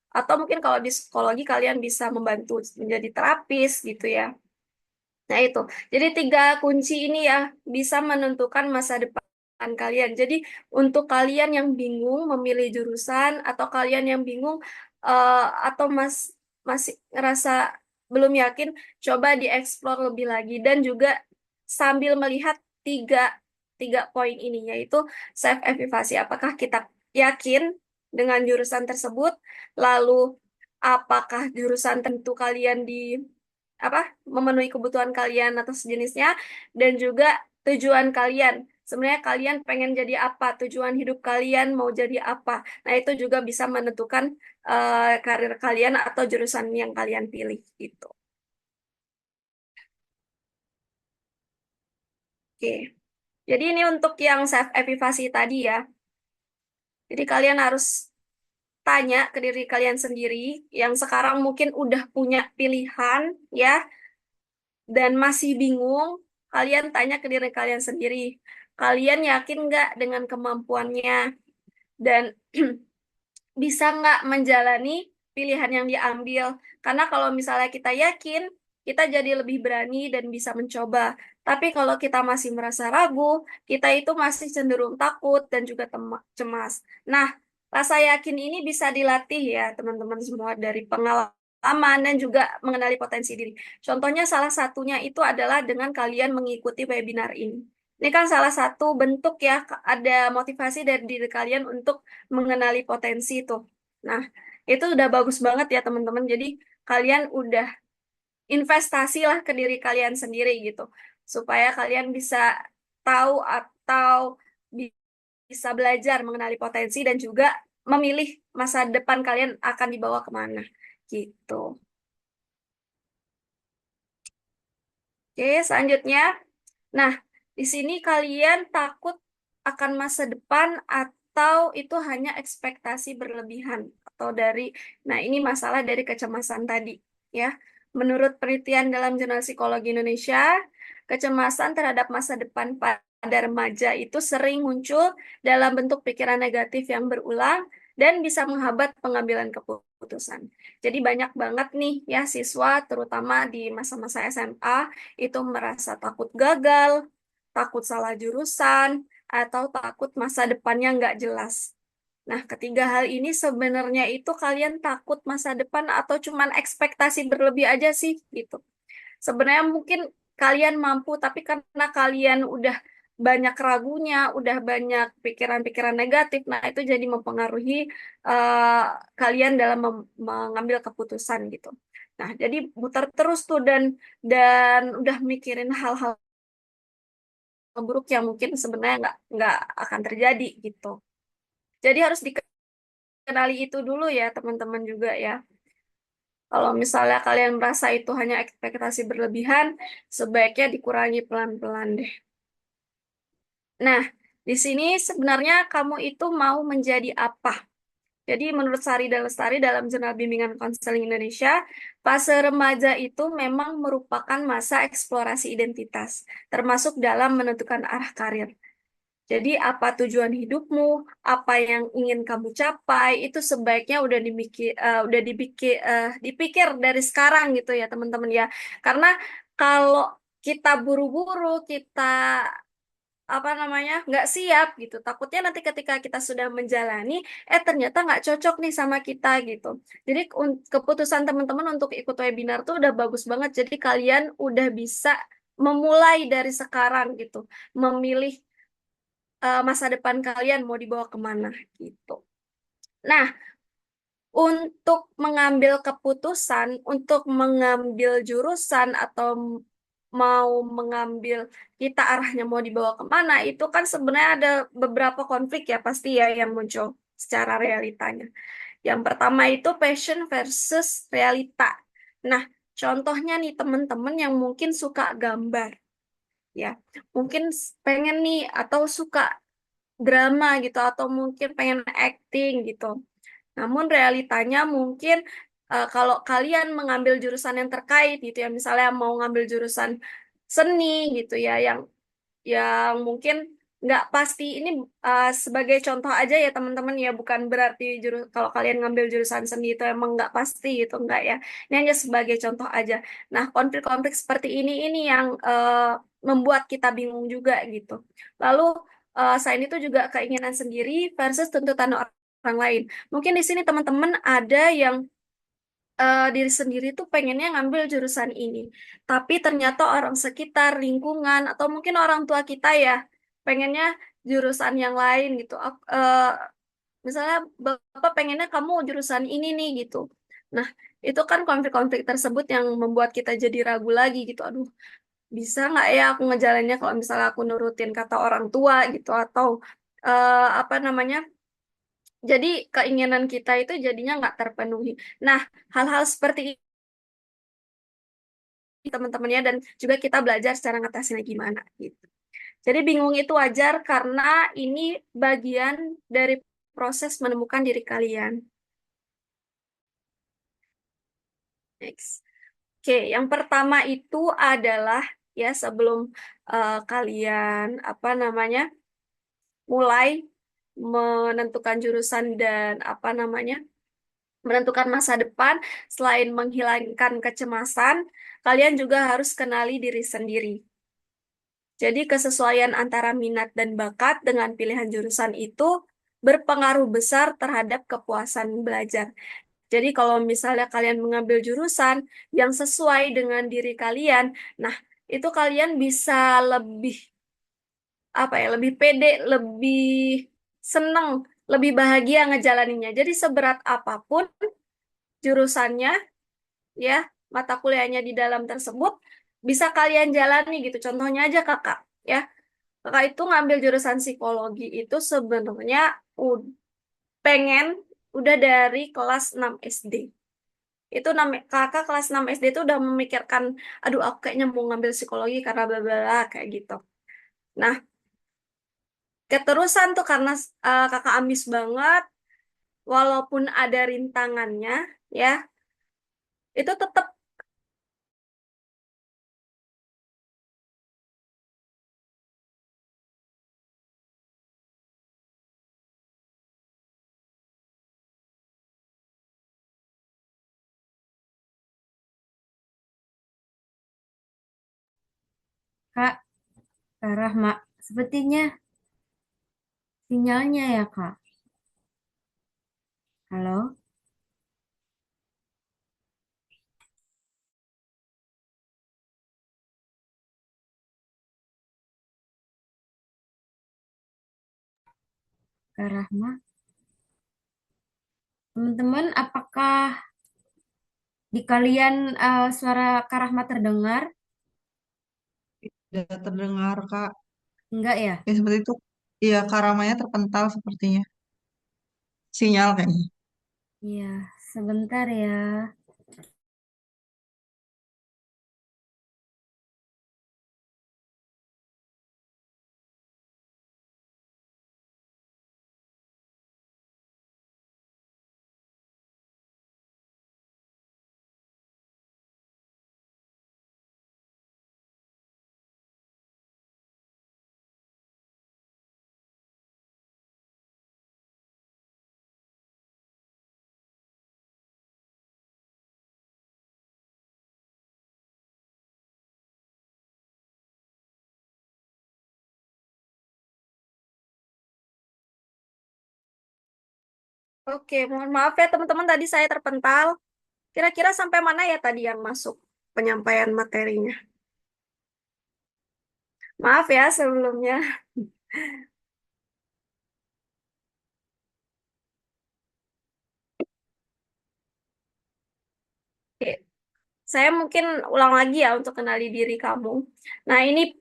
S2: Atau mungkin kalau di psikologi kalian bisa membantu menjadi terapis gitu ya. Nah, itu. Jadi tiga kunci ini ya bisa menentukan masa depan kalian. Jadi untuk kalian yang bingung memilih jurusan, atau kalian yang bingung atau masih ngerasa belum yakin, coba dieksplor lebih lagi, dan juga sambil melihat tiga tiga poin ini, yaitu self evaluasi. Apakah kita yakin dengan jurusan tersebut? Lalu apakah jurusan tentu kalian di apa memenuhi kebutuhan kalian atau sejenisnya, dan juga tujuan kalian. Sebenarnya kalian pengen jadi apa, tujuan hidup kalian mau jadi apa. Nah, itu juga bisa menentukan karir kalian atau jurusan yang kalian pilih gitu. Oke. Jadi ini untuk yang self evaluasi tadi ya. Jadi kalian harus tanya ke diri kalian sendiri yang sekarang mungkin udah punya pilihan ya, dan masih bingung. Kalian tanya ke diri kalian sendiri, kalian yakin nggak dengan kemampuannya, dan bisa nggak menjalani pilihan yang diambil. Karena kalau misalnya kita yakin, kita jadi lebih berani dan bisa mencoba. Tapi kalau kita masih merasa ragu, kita itu masih cenderung takut dan juga cemas. Nah, rasa yakin ini bisa dilatih ya teman-teman semua, dari pengalaman dan juga mengenali potensi diri. Contohnya salah satunya itu adalah dengan kalian mengikuti webinar ini. Ini kan salah satu bentuk ya, ada motivasi dari diri kalian untuk mengenali potensi itu. Nah, itu udah bagus banget ya teman-teman. Jadi kalian udah investasi lah ke diri kalian sendiri gitu. Supaya kalian bisa tahu atau bisa belajar mengenali potensi, dan juga memilih masa depan kalian akan dibawa kemana gitu. Oke, selanjutnya. Nah, di sini kalian takut akan masa depan, atau itu hanya ekspektasi berlebihan, atau dari, nah ini masalah dari kecemasan tadi ya. Menurut penelitian dalam Jurnal Psikologi Indonesia, kecemasan terhadap masa depan pada remaja itu sering muncul dalam bentuk pikiran negatif yang berulang dan bisa menghambat pengambilan keputusan. Jadi banyak banget nih ya siswa, terutama di masa-masa SMA, itu merasa takut gagal, takut salah jurusan, atau takut masa depannya nggak jelas. Nah, ketiga hal ini sebenarnya itu kalian takut masa depan atau cuman ekspektasi berlebih aja sih gitu. Sebenarnya mungkin kalian mampu, tapi karena kalian udah banyak ragunya, udah banyak pikiran-pikiran negatif, nah itu jadi mempengaruhi eh, kalian dalam mengambil keputusan gitu. Nah, jadi muter terus tuh, dan udah mikirin hal-hal buruk yang mungkin sebenarnya nggak akan terjadi gitu. Jadi harus dikenali itu dulu ya teman-teman juga ya. Kalau misalnya kalian merasa itu hanya ekspektasi berlebihan, sebaiknya dikurangi pelan-pelan deh. Nah, di sini sebenarnya kamu itu mau menjadi apa? Jadi menurut Sari dan Lestari dalam Jurnal Bimbingan Konseling Indonesia, fase remaja itu memang merupakan masa eksplorasi identitas, termasuk dalam menentukan arah karir. Jadi apa tujuan hidupmu, apa yang ingin kamu capai, itu sebaiknya dipikir dari sekarang gitu ya teman-teman ya. Karena kalau kita buru-buru, kita apa namanya nggak siap gitu, takutnya nanti ketika kita sudah menjalani, ternyata nggak cocok nih sama kita gitu. Jadi keputusan teman-teman untuk ikut webinar tuh udah bagus banget. Jadi kalian udah bisa memulai dari sekarang gitu, memilih masa depan kalian mau dibawa kemana gitu. Nah, untuk mengambil keputusan, untuk mengambil jurusan, atau mau mengambil kita arahnya mau dibawa kemana, itu kan sebenarnya ada beberapa konflik ya pasti ya yang muncul secara realitanya. Yang pertama itu passion versus realita. Nah, Contohnya nih teman-teman yang mungkin suka gambar, ya, mungkin pengen nih atau suka drama gitu, atau mungkin pengen acting gitu. Namun realitanya mungkin kalau kalian mengambil jurusan yang terkait gitu ya, misalnya mau ngambil jurusan seni gitu ya, yang mungkin nggak pasti ini, sebagai contoh aja ya teman-teman ya, bukan berarti kalau kalian ngambil jurusan seni itu emang nggak pasti gitu, nggak ya. Ini hanya sebagai contoh aja. Nah, konflik-konflik seperti ini yang membuat kita bingung juga gitu. Lalu selain itu juga keinginan sendiri versus tuntutan orang lain. Mungkin di sini teman-teman ada yang diri sendiri tuh pengennya ngambil jurusan ini, tapi ternyata orang sekitar, lingkungan, atau mungkin orang tua kita ya pengennya jurusan yang lain gitu. Misalnya Bapak pengennya kamu jurusan ini nih gitu. Nah, itu kan konflik-konflik tersebut yang membuat kita jadi ragu lagi gitu. Aduh, bisa nggak ya aku ngejalannya kalau misalnya aku nurutin kata orang tua gitu, atau apa namanya? Jadi keinginan kita itu jadinya nggak terpenuhi. Nah, hal-hal seperti teman-temannya, dan juga kita belajar cara ngatasinnya gimana gitu. Jadi bingung itu wajar karena ini bagian dari proses menemukan diri kalian. Next. Oke, yang pertama itu adalah ya sebelum kalian apa namanya mulai menentukan jurusan dan apa namanya menentukan masa depan, selain menghilangkan kecemasan, kalian juga harus kenali diri sendiri. Jadi kesesuaian antara minat dan bakat dengan pilihan jurusan itu berpengaruh besar terhadap kepuasan belajar. Jadi kalau misalnya kalian mengambil jurusan yang sesuai dengan diri kalian, nah itu kalian bisa lebih apa ya, lebih pede, lebih seneng, lebih bahagia ngejalaninnya. Jadi seberat apapun jurusannya, ya, mata kuliahnya di dalam tersebut bisa kalian jalani gitu. Contohnya aja kakak, ya. Kakak itu ngambil jurusan psikologi itu sebenarnya pengen udah dari kelas 6 SD. Itu kakak kelas 6 SD itu udah memikirkan, aduh aku kayaknya mau ngambil psikologi karena bla bla bla kayak gitu. Nah, keterusan tuh karena kakak ambis banget, walaupun ada rintangannya, ya, itu tetap
S1: Kak, Kak Rahma, sepertinya sinyalnya ya Kak. Halo, Kak Rahma. Teman-teman, apakah di kalian suara Kak Rahma terdengar?
S5: Tidak terdengar, Kak.
S1: Enggak ya?
S5: Ya, seperti itu. Iya, karamanya terpental sepertinya. Sinyal kayaknya.
S1: Iya, sebentar ya.
S2: oke. Mohon maaf ya teman-teman, tadi saya terpental. Kira-kira sampai mana ya tadi yang masuk penyampaian materinya? Maaf ya sebelumnya. Oke, saya mungkin ulang lagi ya untuk kenali diri kamu. Nah, ini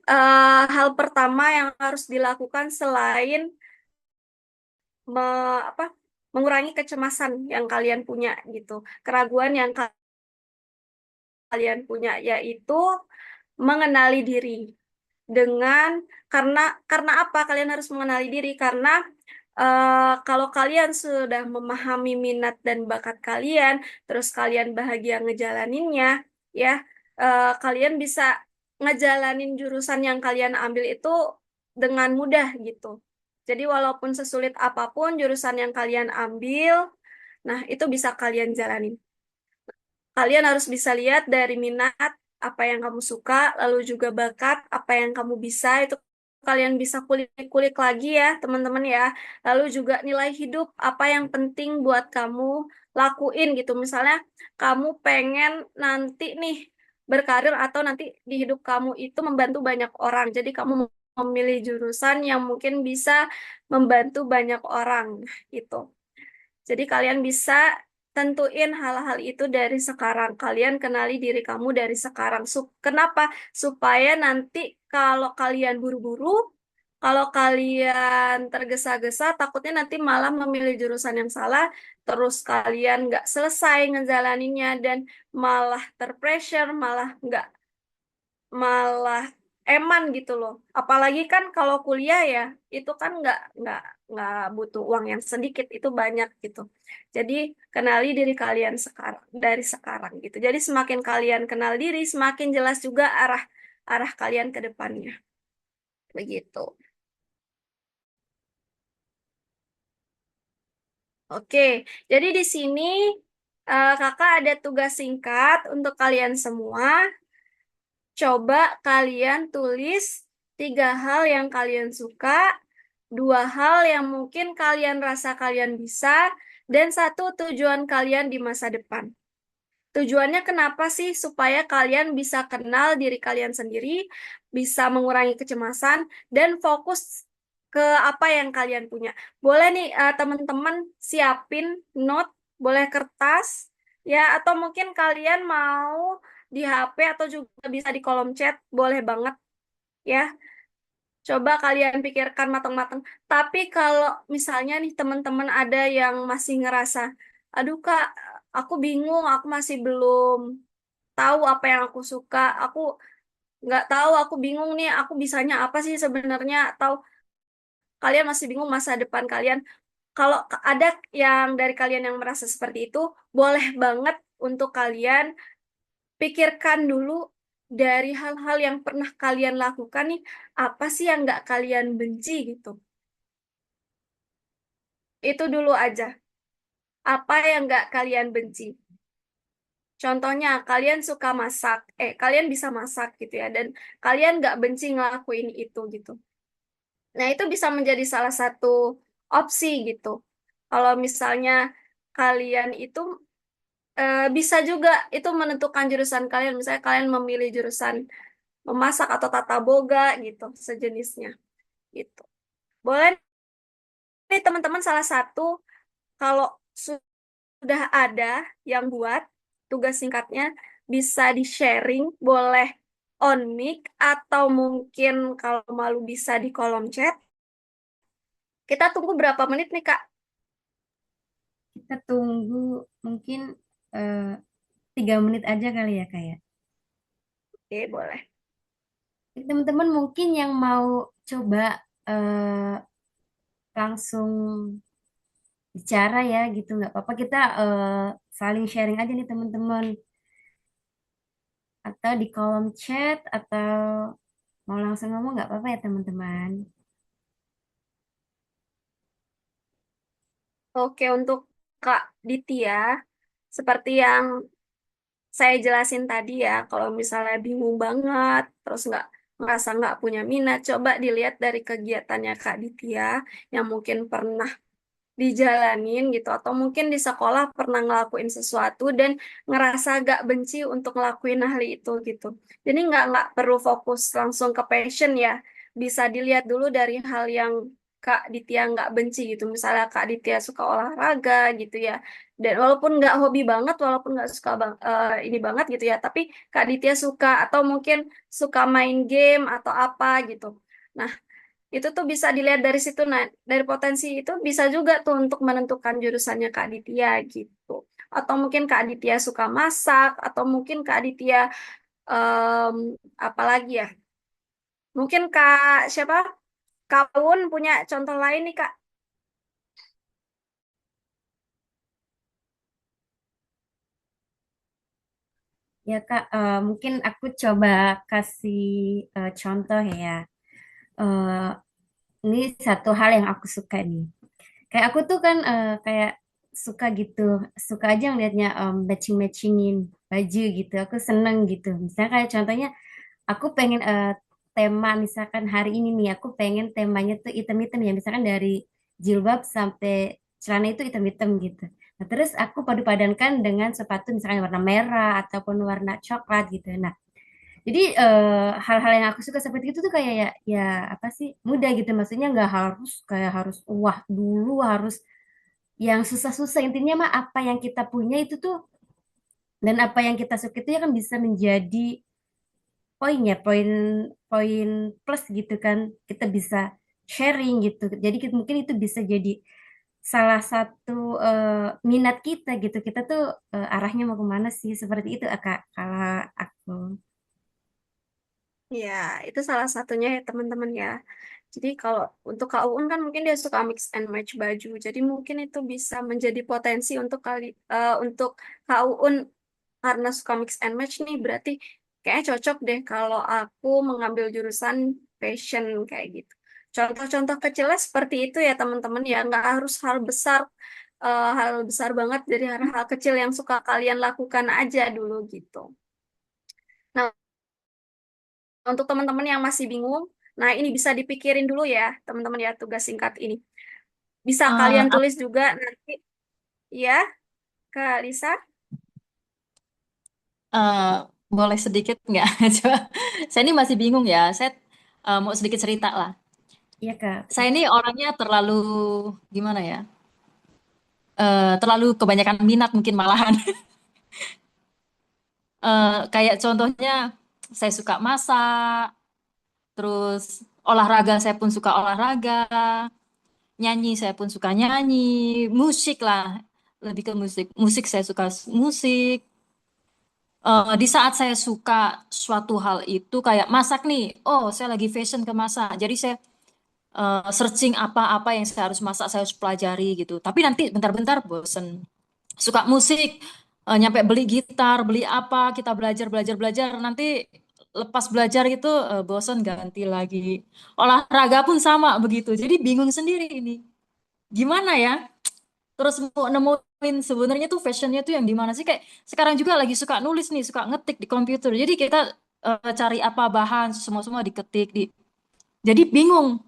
S2: hal pertama yang harus dilakukan selain apa, mengurangi kecemasan yang kalian punya gitu, keraguan yang kalian punya, yaitu mengenali diri. Karena apa kalian harus mengenali diri? Karena kalau kalian sudah memahami minat dan bakat kalian, terus kalian bahagia ngejalaninnya, ya, kalian bisa ngejalanin jurusan yang kalian ambil itu dengan mudah gitu. Jadi walaupun sesulit apapun jurusan yang kalian ambil, nah itu bisa kalian jalanin. Kalian harus bisa lihat dari minat apa yang kamu suka, lalu juga bakat apa yang kamu bisa, itu kalian bisa kulik-kulik lagi ya, teman-teman ya. Lalu juga nilai hidup apa yang penting buat kamu lakuin gitu. Misalnya kamu pengen nanti nih berkarir atau nanti di hidup kamu itu membantu banyak orang. Jadi kamu memilih jurusan yang mungkin bisa membantu banyak orang gitu. Jadi kalian bisa tentuin hal-hal itu dari sekarang. Kalian kenali diri kamu dari sekarang. Kenapa? Supaya nanti kalau kalian buru-buru, kalau kalian tergesa-gesa, takutnya nanti malah memilih jurusan yang salah, terus kalian nggak selesai ngejalaninnya dan malah terpressure, malah eman gitu loh. Apalagi kan kalau kuliah ya, itu kan nggak butuh uang yang sedikit, itu banyak gitu. Jadi kenali diri kalian sekarang dari sekarang gitu. Jadi semakin kalian kenal diri, semakin jelas juga arah arah kalian ke depannya. Begitu. Oke, jadi di sini kakak ada tugas singkat untuk kalian semua. Coba kalian tulis 3 hal yang kalian suka, 2 hal yang mungkin kalian rasa kalian bisa, dan 1 tujuan kalian di masa depan. Tujuannya kenapa sih? Supaya kalian bisa kenal diri kalian sendiri, bisa mengurangi kecemasan, dan fokus ke apa yang kalian punya. Boleh nih teman-teman siapin note, boleh kertas, ya, atau mungkin kalian mau di HP atau juga bisa di kolom chat, boleh banget ya. Coba kalian pikirkan matang-matang. Tapi kalau misalnya nih teman-teman ada yang masih ngerasa, aduh Kak, aku bingung, aku masih belum tahu apa yang aku suka, aku nggak tahu, aku bingung nih, aku bisanya apa sih sebenarnya, atau kalian masih bingung masa depan kalian. Kalau ada yang dari kalian yang merasa seperti itu, boleh banget untuk kalian pikirkan dulu dari hal-hal yang pernah kalian lakukan nih, apa sih yang nggak kalian benci gitu. Itu dulu aja. Apa yang nggak kalian benci. Contohnya, kalian suka masak, kalian bisa masak gitu ya, dan kalian nggak benci ngelakuin itu gitu. Nah, itu bisa menjadi salah satu opsi gitu. Kalau misalnya kalian itu bisa juga itu menentukan jurusan kalian. Misalnya kalian memilih jurusan memasak atau tata boga gitu, sejenisnya gitu. Boleh nih teman-teman salah satu kalau sudah ada yang buat tugas singkatnya bisa di-sharing, boleh on mic atau mungkin kalau malu bisa di kolom chat. Kita tunggu berapa menit nih, Kak?
S1: Kita tunggu mungkin eh, 3 menit aja kali ya Kak ya.
S2: Oke, boleh.
S1: Teman-teman mungkin yang mau coba eh, langsung bicara ya gitu nggak apa-apa kita saling sharing aja nih teman-teman atau di kolom chat atau mau langsung ngomong nggak apa-apa ya teman-teman.
S2: Oke, untuk Kak Ditya, seperti yang saya jelasin tadi ya, kalau misalnya bingung banget, terus merasa nggak punya minat, coba dilihat dari kegiatannya Kak Ditya yang mungkin pernah dijalanin gitu, atau mungkin di sekolah pernah ngelakuin sesuatu dan ngerasa gak benci untuk ngelakuin hal itu gitu. Jadi nggak perlu fokus langsung ke passion ya, bisa dilihat dulu dari hal yang Kak Ditya nggak benci gitu. Misalnya Kak Ditya suka olahraga gitu ya, dan walaupun nggak hobi banget, walaupun nggak suka ini banget gitu ya, tapi Kak Ditya suka atau mungkin suka main game atau apa gitu. Nah, itu tuh bisa dilihat dari situ. Nah, dari potensi itu bisa juga tuh untuk menentukan jurusannya Kak Ditya gitu. atau mungkin Kak Aditya suka masak, atau mungkin Kak Aditya em, apa lagi ya? Mungkin Kak siapa? Kak Un punya contoh lain nih Kak.
S1: Ya Kak, mungkin aku coba kasih contoh ya. Eh, ini satu hal yang aku suka nih. Kayak aku tuh kan kayak suka gitu, suka aja ngeliatnya matching-matchingin baju gitu. Aku seneng gitu. Misalnya kayak contohnya, aku pengen tema misalkan hari ini nih, aku pengen temanya tuh item-item ya. Misalkan dari jilbab sampai celana itu item-item gitu. Nah, terus aku padu-padankan dengan sepatu misalkan warna merah ataupun warna coklat gitu. Nah, jadi hal-hal yang aku suka seperti itu tuh kayak ya, ya apa sih mudah gitu. Maksudnya nggak harus kayak harus wah dulu harus yang susah-susah. Intinya mah apa yang kita punya itu tuh dan apa yang kita suka itu ya kan bisa menjadi poin ya, poin plus gitu kan. Kita bisa sharing gitu. Jadi mungkin itu bisa jadi salah satu minat kita gitu. Kita tuh arahnya mau kemana sih? Seperti itu Kak, kalau aku.
S2: Ya, itu salah satunya ya teman-teman ya. Jadi kalau untuk Kak Uun kan mungkin dia suka mix and match baju. Jadi mungkin itu bisa menjadi potensi untuk untuk Kak Uun karena suka mix and match nih berarti kayak cocok deh kalau aku mengambil jurusan fashion kayak gitu. Contoh-contoh kecilnya seperti itu ya teman-teman ya. Nggak harus hal besar banget dari hal-hal kecil yang suka kalian lakukan aja dulu gitu. Nah, untuk teman-teman yang masih bingung, nah ini bisa dipikirin dulu ya, teman-teman ya, tugas singkat ini. Bisa kalian
S6: Aku
S2: tulis juga nanti, ya, Kak Lisa.
S6: boleh sedikit nggak? Coba. Saya ini masih bingung ya. Saya mau sedikit cerita lah.
S1: Iya Kak.
S6: Saya ini orangnya terlalu gimana ya? Terlalu kebanyakan minat mungkin malahan. Kayak contohnya saya suka masak, terus olahraga saya pun suka olahraga, nyanyi saya pun suka nyanyi, musik lah, lebih ke musik. Musik saya suka musik. Di saat saya suka suatu hal itu kayak masak nih, oh saya lagi fashion ke masak, jadi saya searching apa-apa yang saya harus masak, saya harus pelajari gitu. Tapi nanti bentar-bentar bosen. Suka musik, nyampe beli gitar, beli apa, kita belajar, belajar, belajar. Nanti lepas belajar gitu bosen ganti lagi. Olahraga pun sama begitu. Jadi bingung sendiri ini. Gimana ya? Terus mau nemuin sebenarnya tuh fashionnya tuh yang di mana sih? Kayak sekarang juga lagi suka nulis nih, suka ngetik di komputer. Jadi kita cari apa bahan, semua-semua diketik. Jadi bingung.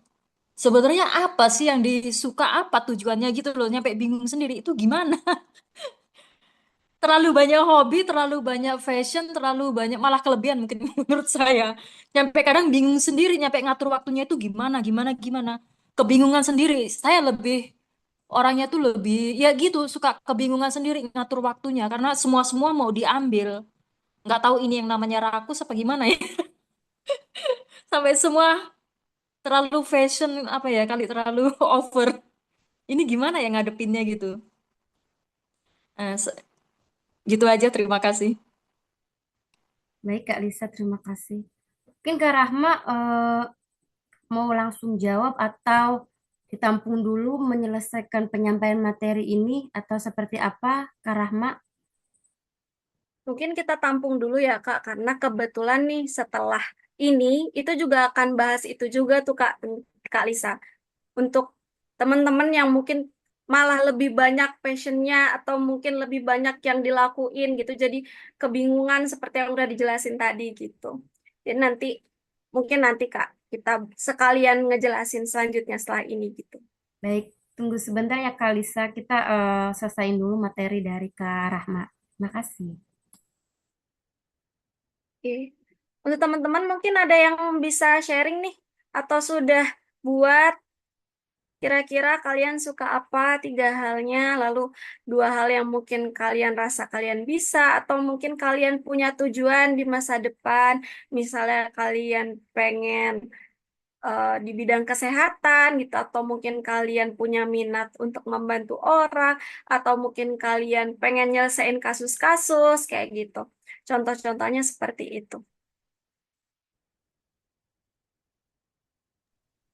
S6: Sebenarnya apa sih yang disuka, apa tujuannya gitu loh. Nyampe bingung sendiri itu gimana? Terlalu banyak hobi, terlalu banyak fashion, terlalu banyak malah kelebihan mungkin menurut saya. Nyampe kadang bingung sendiri, nyampe ngatur waktunya itu gimana, gimana, gimana. Kebingungan sendiri. Saya lebih orangnya tuh lebih ya gitu, suka kebingungan sendiri ngatur waktunya karena semua-semua mau diambil. Nggak tahu ini yang namanya rakus apa gimana ya. Sampai semua terlalu fashion apa ya kali terlalu over. Ini gimana ya ngadepinnya gitu. Eh, se- gitu aja, terima kasih.
S1: Baik Kak Lisa, terima kasih. Mungkin Kak Rahma mau langsung jawab atau ditampung dulu menyelesaikan penyampaian materi ini atau seperti apa Kak Rahma?
S2: Mungkin kita tampung dulu ya, Kak, karena kebetulan nih setelah ini, itu juga akan bahas itu juga tuh, Kak Lisa. Untuk teman-teman yang mungkin malah lebih banyak passionnya atau mungkin lebih banyak yang dilakuin gitu jadi kebingungan seperti yang udah dijelasin tadi gitu jadi mungkin nanti Kak kita sekalian ngejelasin selanjutnya setelah ini gitu.
S1: Baik, tunggu sebentar ya Kak Lisa. Kita selesaiin dulu materi dari Kak Rahma. Terima kasih.
S2: Oke, untuk teman-teman mungkin ada yang bisa sharing nih atau sudah buat. Kira-kira kalian suka apa tiga halnya, lalu dua hal yang mungkin kalian rasa kalian bisa, atau mungkin kalian punya tujuan di masa depan, misalnya kalian pengen di bidang kesehatan gitu, atau mungkin kalian punya minat untuk membantu orang, atau mungkin kalian pengen nyelesain kasus-kasus kayak gitu. Contoh-contohnya seperti itu.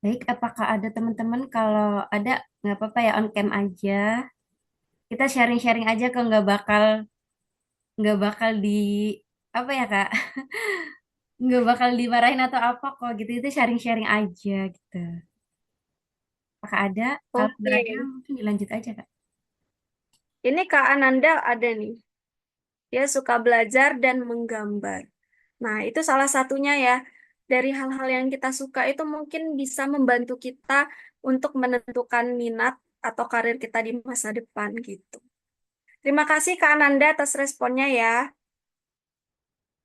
S1: Baik, apakah ada teman-teman kalau ada nggak apa-apa ya on cam aja. Kita sharing-sharing aja kok nggak bakal di apa ya Kak? Nggak bakal dimarahin atau apa kok gitu. Itu sharing-sharing aja gitu. Apakah ada? Kalau nggak
S2: Oke,
S1: ada mungkin dilanjut aja Kak.
S2: ini Kak Ananda ada nih. Dia suka belajar dan menggambar. Nah, itu salah satunya ya. Dari hal-hal yang kita suka itu mungkin bisa membantu kita untuk menentukan minat atau karir kita di masa depan gitu. Terima kasih Kak Ananda atas responnya ya.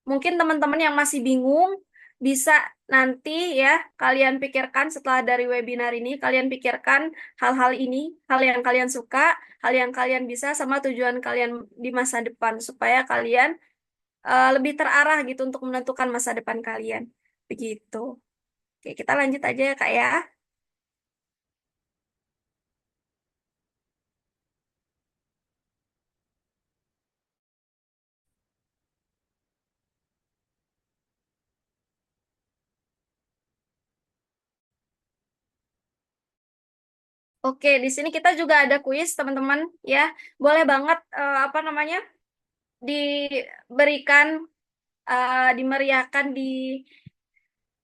S2: Mungkin teman-teman yang masih bingung bisa nanti ya kalian pikirkan setelah dari webinar ini, kalian pikirkan hal-hal ini, hal yang kalian suka, hal yang kalian bisa sama tujuan kalian di masa depan supaya kalian lebih terarah gitu untuk menentukan masa depan kalian. Begitu. Oke, kita lanjut aja ya Kak ya. Oke, di sini kita juga ada kuis teman-teman ya. Boleh banget apa namanya diberikan dimeriahkan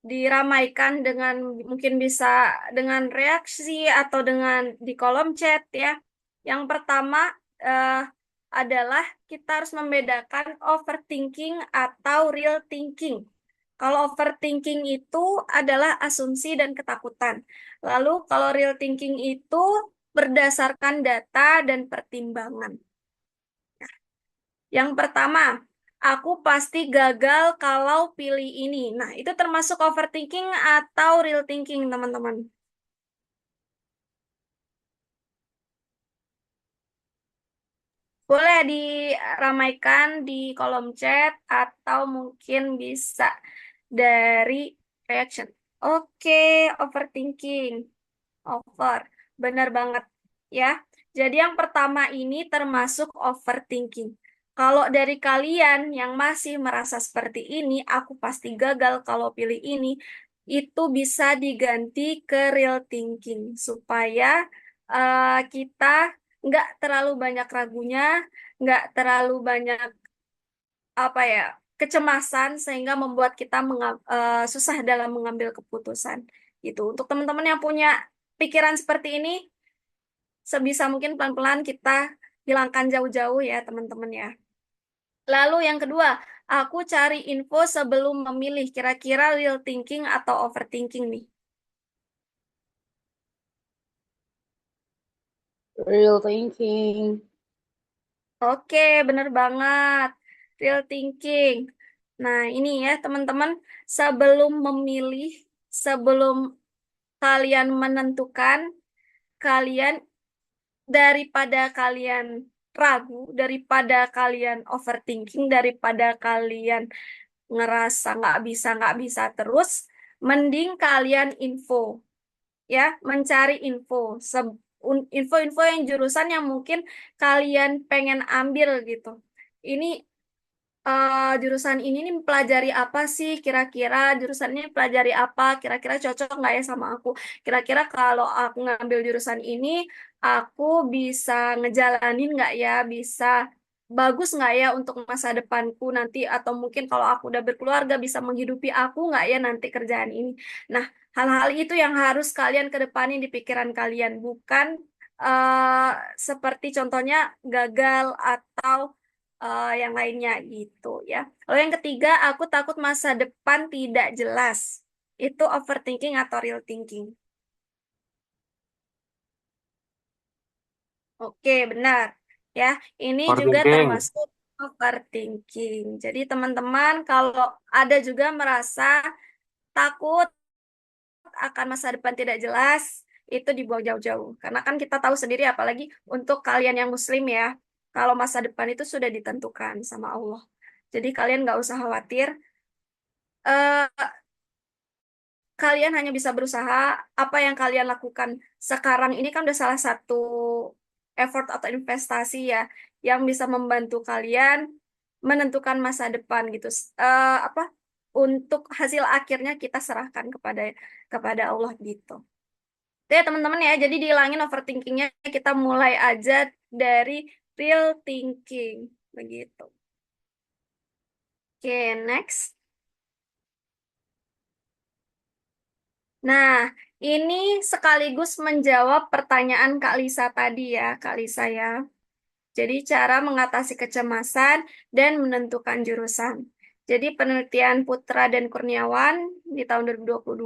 S2: diramaikan dengan mungkin bisa dengan reaksi atau dengan di kolom chat ya. Yang pertama eh, adalah kita harus membedakan overthinking atau real thinking. Kalau overthinking itu adalah asumsi dan ketakutan. Lalu kalau real thinking itu berdasarkan data dan pertimbangan. Yang pertama, aku pasti gagal kalau pilih ini. Nah, itu termasuk overthinking atau real thinking, teman-teman. Boleh diramaikan di kolom chat atau mungkin bisa dari reaction. Oke, overthinking. Over. Benar banget ya. Jadi yang pertama ini termasuk overthinking. Kalau dari kalian yang masih merasa seperti ini, aku pasti gagal kalau pilih ini, itu bisa diganti ke real thinking supaya kita nggak terlalu banyak ragunya, nggak terlalu banyak apa ya kecemasan sehingga membuat kita susah dalam mengambil keputusan. Itu untuk teman-teman yang punya pikiran seperti ini, sebisa mungkin pelan-pelan kita hilangkan jauh-jauh ya teman-teman ya. Lalu yang kedua, aku cari info sebelum memilih kira-kira real thinking atau overthinking nih.
S3: Real thinking.
S2: Oke, bener banget. Real thinking. Nah, ini ya teman-teman, sebelum memilih, sebelum kalian menentukan, kalian daripada kalian ragu, daripada kalian overthinking, daripada kalian ngerasa nggak bisa terus, mending kalian info, ya, mencari info, info-info yang jurusan yang mungkin kalian pengen ambil gitu. Ini jurusan ini nih pelajari apa sih kira-kira jurusan ini pelajari apa kira-kira cocok nggak ya sama aku kira-kira kalau aku ngambil jurusan ini aku bisa ngejalanin nggak ya bisa bagus nggak ya untuk masa depanku nanti atau mungkin kalau aku udah berkeluarga bisa menghidupi aku nggak ya nanti kerjaan ini nah hal-hal itu yang harus kalian kedepanin di pikiran kalian bukan eh, seperti contohnya gagal atau yang lainnya gitu ya. Lalu yang ketiga, aku takut masa depan tidak jelas. Itu overthinking atau real thinking. Oke, benar. Ya, ini juga
S7: Overthinking.
S2: termasuk overthinking. Jadi teman-teman kalau ada juga merasa takut akan masa depan tidak jelas, itu dibuang jauh-jauh. Karena kan kita tahu sendiri apalagi untuk kalian yang muslim ya, kalau masa depan itu sudah ditentukan sama Allah. Jadi kalian nggak usah khawatir. Eh, kalian hanya bisa berusaha. Apa yang kalian lakukan sekarang ini kan udah salah satu effort atau investasi ya, yang bisa membantu kalian menentukan masa depan gitu. Apa untuk hasil akhirnya kita serahkan kepada Allah gitu. Itu ya teman-teman ya, jadi dihilangin overthinkingnya, kita mulai aja dari real thinking begitu. Oke, next. Nah, ini sekaligus menjawab pertanyaan Kak Lisa tadi ya, Kak Lisa ya. Jadi cara mengatasi kecemasan dan menentukan jurusan. Jadi penelitian Putra dan Kurniawan di tahun 2022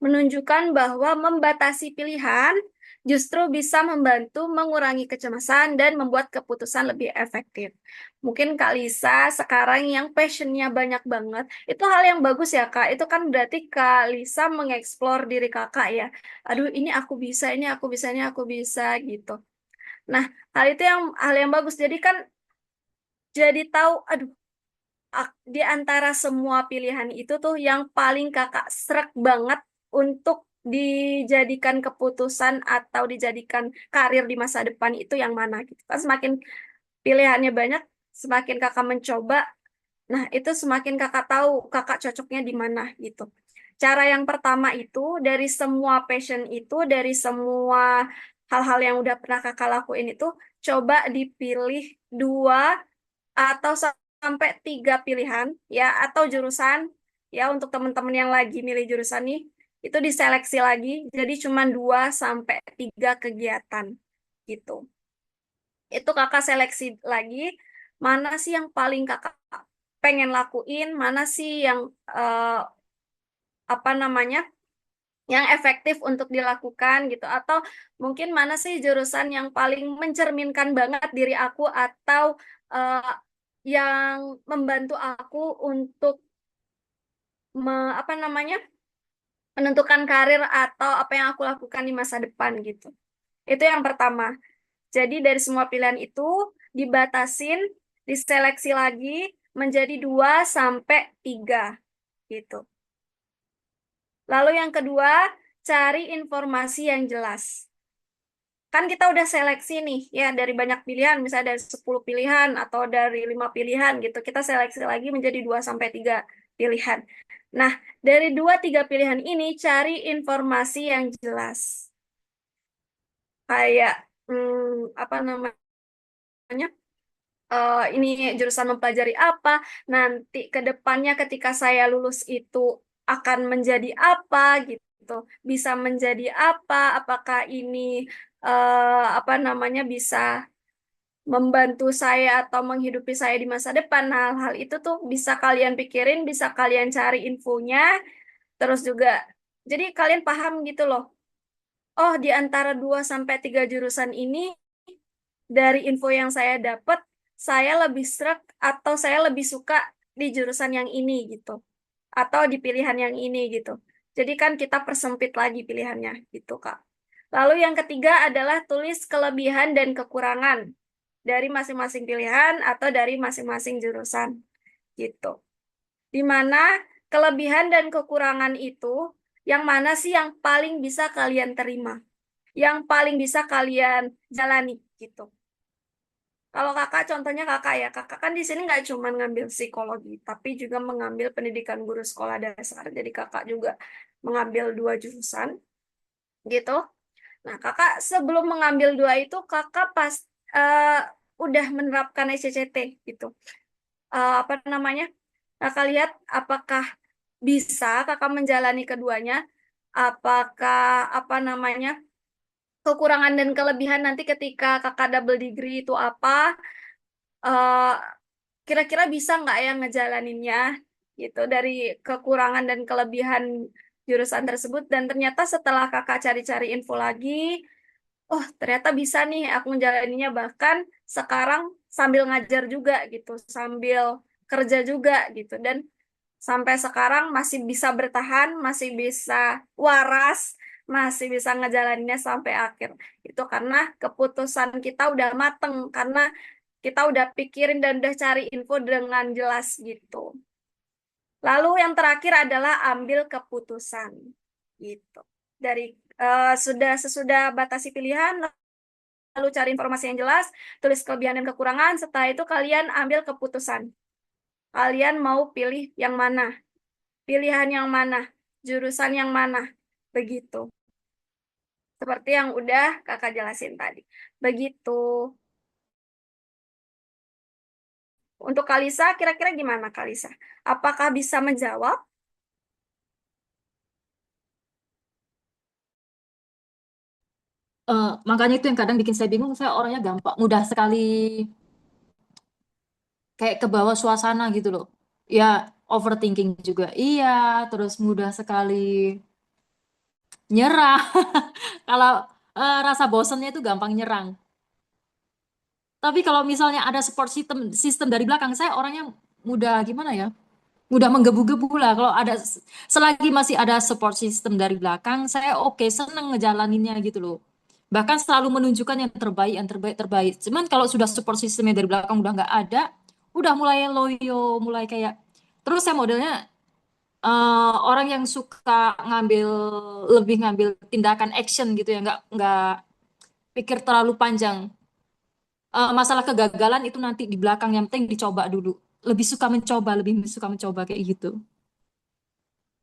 S2: menunjukkan bahwa membatasi pilihan justru bisa membantu mengurangi kecemasan dan membuat keputusan lebih efektif. Mungkin Kak Lisa sekarang yang passionnya banyak banget, itu hal yang bagus ya Kak. Itu kan berarti Kak Lisa mengeksplor diri Kakak ya. Aduh, ini aku bisa, ini aku bisa, ini aku bisa gitu. Nah, hal yang bagus. Jadi kan jadi tahu, aduh, di antara semua pilihan itu tuh yang paling kakak srek banget untuk dijadikan keputusan atau dijadikan karir di masa depan itu yang mana gitu. Kan semakin pilihannya banyak, semakin kakak mencoba, nah itu semakin kakak tahu kakak cocoknya di mana gitu. Cara yang pertama itu dari semua passion itu, dari semua hal-hal yang udah pernah kakak lakuin itu, coba dipilih 2 atau sampai 3 pilihan ya atau jurusan ya untuk teman-teman yang lagi milih jurusan nih itu diseleksi lagi jadi cuma 2 sampai 3 kegiatan gitu. Itu kakak seleksi lagi mana sih yang paling kakak pengen lakuin, mana sih yang apa namanya yang efektif untuk dilakukan gitu atau mungkin mana sih jurusan yang paling mencerminkan banget diri aku atau eh, yang membantu aku untuk apa namanya menentukan karir atau apa yang aku lakukan di masa depan gitu. Itu yang pertama. Jadi dari semua pilihan itu dibatasin, diseleksi lagi menjadi 2 sampai 3 gitu. Lalu yang kedua, cari informasi yang jelas. Kan kita udah seleksi nih, ya dari banyak pilihan, misalnya dari 10 pilihan atau dari 5 pilihan gitu. Kita seleksi lagi menjadi 2 sampai 3 pilihan. Nah, dari 2-3 pilihan ini cari informasi yang jelas. Kayak, apa namanya, ini jurusan mempelajari apa, nanti ke depannya ketika saya lulus itu akan menjadi apa gitu, bisa menjadi apa, apakah ini apa namanya bisa membantu saya atau menghidupi saya di masa depan. Nah, hal itu tuh bisa kalian pikirin, bisa kalian cari infonya, terus juga jadi kalian paham gitu loh. Oh, di antara 2 sampai 3 jurusan ini dari info yang saya dapat, saya lebih srek atau saya lebih suka di jurusan yang ini gitu. Atau di pilihan yang ini gitu. Jadi kan kita persempit lagi pilihannya gitu, Kak. Lalu yang ketiga adalah tulis kelebihan dan kekurangan dari masing-masing pilihan atau dari masing-masing jurusan gitu. Di mana kelebihan dan kekurangan itu yang mana sih yang paling bisa kalian terima, yang paling bisa kalian jalani gitu. Kalau kakak, contohnya kakak ya, kakak kan di sini nggak cuma ngambil psikologi, tapi juga mengambil pendidikan guru sekolah dasar. Jadi kakak juga mengambil 2 jurusan, gitu. Nah, kakak sebelum mengambil 2 itu, kakak pas eh, udah menerapkan SCCT, gitu. Apa namanya? Kakak lihat apakah bisa kakak menjalani keduanya, apakah apa namanya kekurangan dan kelebihan nanti ketika kakak double degree itu apa, eh, kira-kira bisa nggak ya ngejalaninnya gitu dari kekurangan dan kelebihan jurusan tersebut dan ternyata setelah kakak cari-cari info lagi, oh ternyata bisa nih aku ngejalaninnya bahkan sekarang sambil ngajar juga gitu, sambil kerja juga gitu dan sampai sekarang masih bisa bertahan, masih bisa waras, masih bisa ngejalaninnya sampai akhir. Itu karena keputusan kita udah mateng, karena kita udah pikirin dan udah cari info dengan jelas gitu. Lalu yang terakhir adalah ambil keputusan. gitu. Dari sesudah batasi pilihan, lalu cari informasi yang jelas, tulis kelebihan dan kekurangan. Setelah itu kalian ambil keputusan. Kalian mau pilih yang mana? Pilihan yang mana? Jurusan yang mana? Begitu. Seperti yang udah kakak jelasin tadi. Begitu. Untuk Kalisa, kira-kira gimana Kalisa? Apakah bisa menjawab?
S6: Makanya itu yang kadang bikin saya bingung. Saya orangnya gampang, mudah sekali kayak ke bawah suasana gitu loh. Ya, overthinking juga. Iya, terus mudah sekali nyerah. Kalau rasa bosennya itu gampang nyerang. Tapi kalau misalnya ada support sistem dari belakang, saya orangnya mudah gimana ya? Mudah menggebu-gebu lah. Kalau ada selagi masih ada support system dari belakang, saya oke seneng ngejalaninnya gitu loh. Bahkan selalu menunjukkan yang terbaik, yang terbaik, terbaik. Cuman kalau sudah support systemnya dari belakang udah nggak ada, udah mulai loyo, mulai kayak. Terus saya modelnya orang yang suka ngambil lebih ngambil tindakan action gitu ya, nggak pikir terlalu panjang. Masalah kegagalan itu nanti di belakang, yang penting dicoba dulu. Lebih suka mencoba kayak gitu.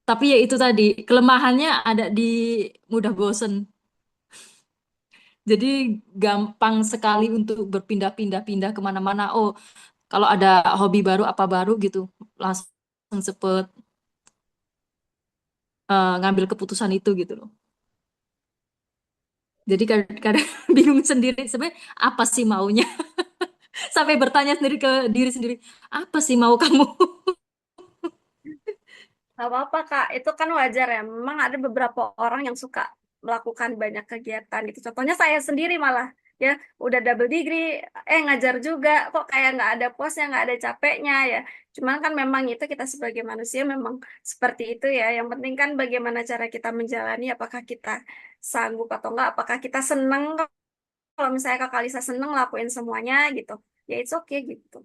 S6: Tapi ya itu tadi, kelemahannya ada di mudah bosen. Jadi gampang sekali untuk berpindah-pindah-pindah kemana-mana. Oh, kalau ada hobi baru, apa baru gitu, langsung cepet ngambil keputusan itu gitu loh. Jadi kadang-kadang bingung sendiri sebenarnya apa sih maunya. Sampai bertanya sendiri ke diri sendiri, apa sih mau kamu?
S2: Gak apa-apa Kak, itu kan wajar ya. Memang ada beberapa orang yang suka melakukan banyak kegiatan gitu. Contohnya saya sendiri malah ya udah double degree, ngajar juga, kok kayak nggak ada puasnya, nggak ada capeknya ya. Cuman kan memang itu kita sebagai manusia memang seperti itu ya. Yang penting kan bagaimana cara kita menjalani, apakah kita sanggup atau enggak, apakah kita seneng. Kalau misalnya Kak Lisa seneng lakuin semuanya gitu, ya it's okay gitu.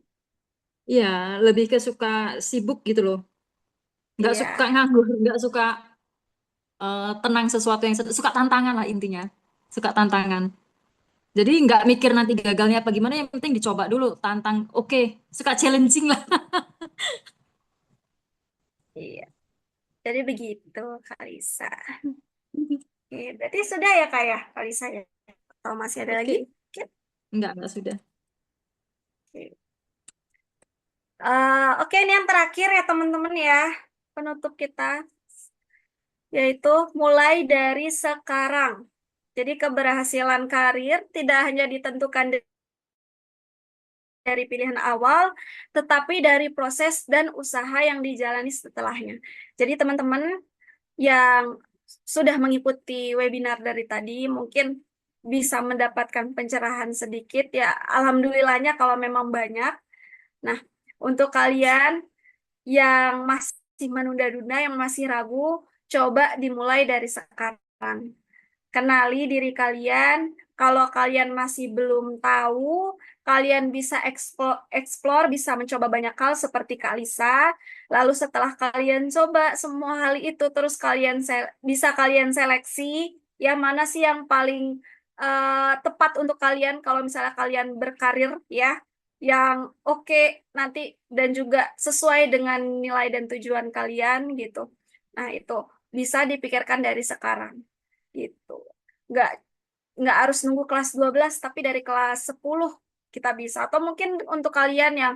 S6: Iya, lebih ke suka sibuk gitu loh. Nggak suka
S2: Iya,
S6: nganggur, nggak suka tenang sesuatu yang suka tantangan lah intinya. Suka tantangan. Jadi nggak mikir nanti gagalnya apa gimana, yang penting dicoba dulu, tantang. Oke, suka challenging lah.
S2: iya. Jadi begitu, Kak Lisa. Oke, berarti sudah ya Kak ya, Kak Lisa ya? Atau masih ada lagi?
S6: Oke,
S2: Oke.
S6: nggak sudah.
S2: Oke. Oke, ini yang terakhir ya teman-teman ya. Penutup kita, yaitu mulai dari sekarang. Jadi keberhasilan karir tidak hanya ditentukan dari pilihan awal, tetapi dari proses dan usaha yang dijalani setelahnya. Jadi teman-teman yang sudah mengikuti webinar dari tadi mungkin bisa mendapatkan pencerahan sedikit ya. Alhamdulillahnya kalau memang banyak. Nah, untuk kalian yang masih menunda-nunda, yang masih ragu, coba dimulai dari sekarang. Kenali diri kalian. Kalau kalian masih belum tahu, kalian bisa explore, bisa mencoba banyak hal seperti Kak Lisa. Lalu setelah kalian coba semua hal itu, terus bisa kalian seleksi, ya mana sih yang paling tepat untuk kalian kalau misalnya kalian berkarir, ya, yang oke nanti dan juga sesuai dengan nilai dan tujuan kalian gitu. Nah, itu bisa dipikirkan dari sekarang gitu. Nggak nggak harus nunggu kelas 12 tapi dari kelas 10 kita bisa. Atau mungkin untuk kalian yang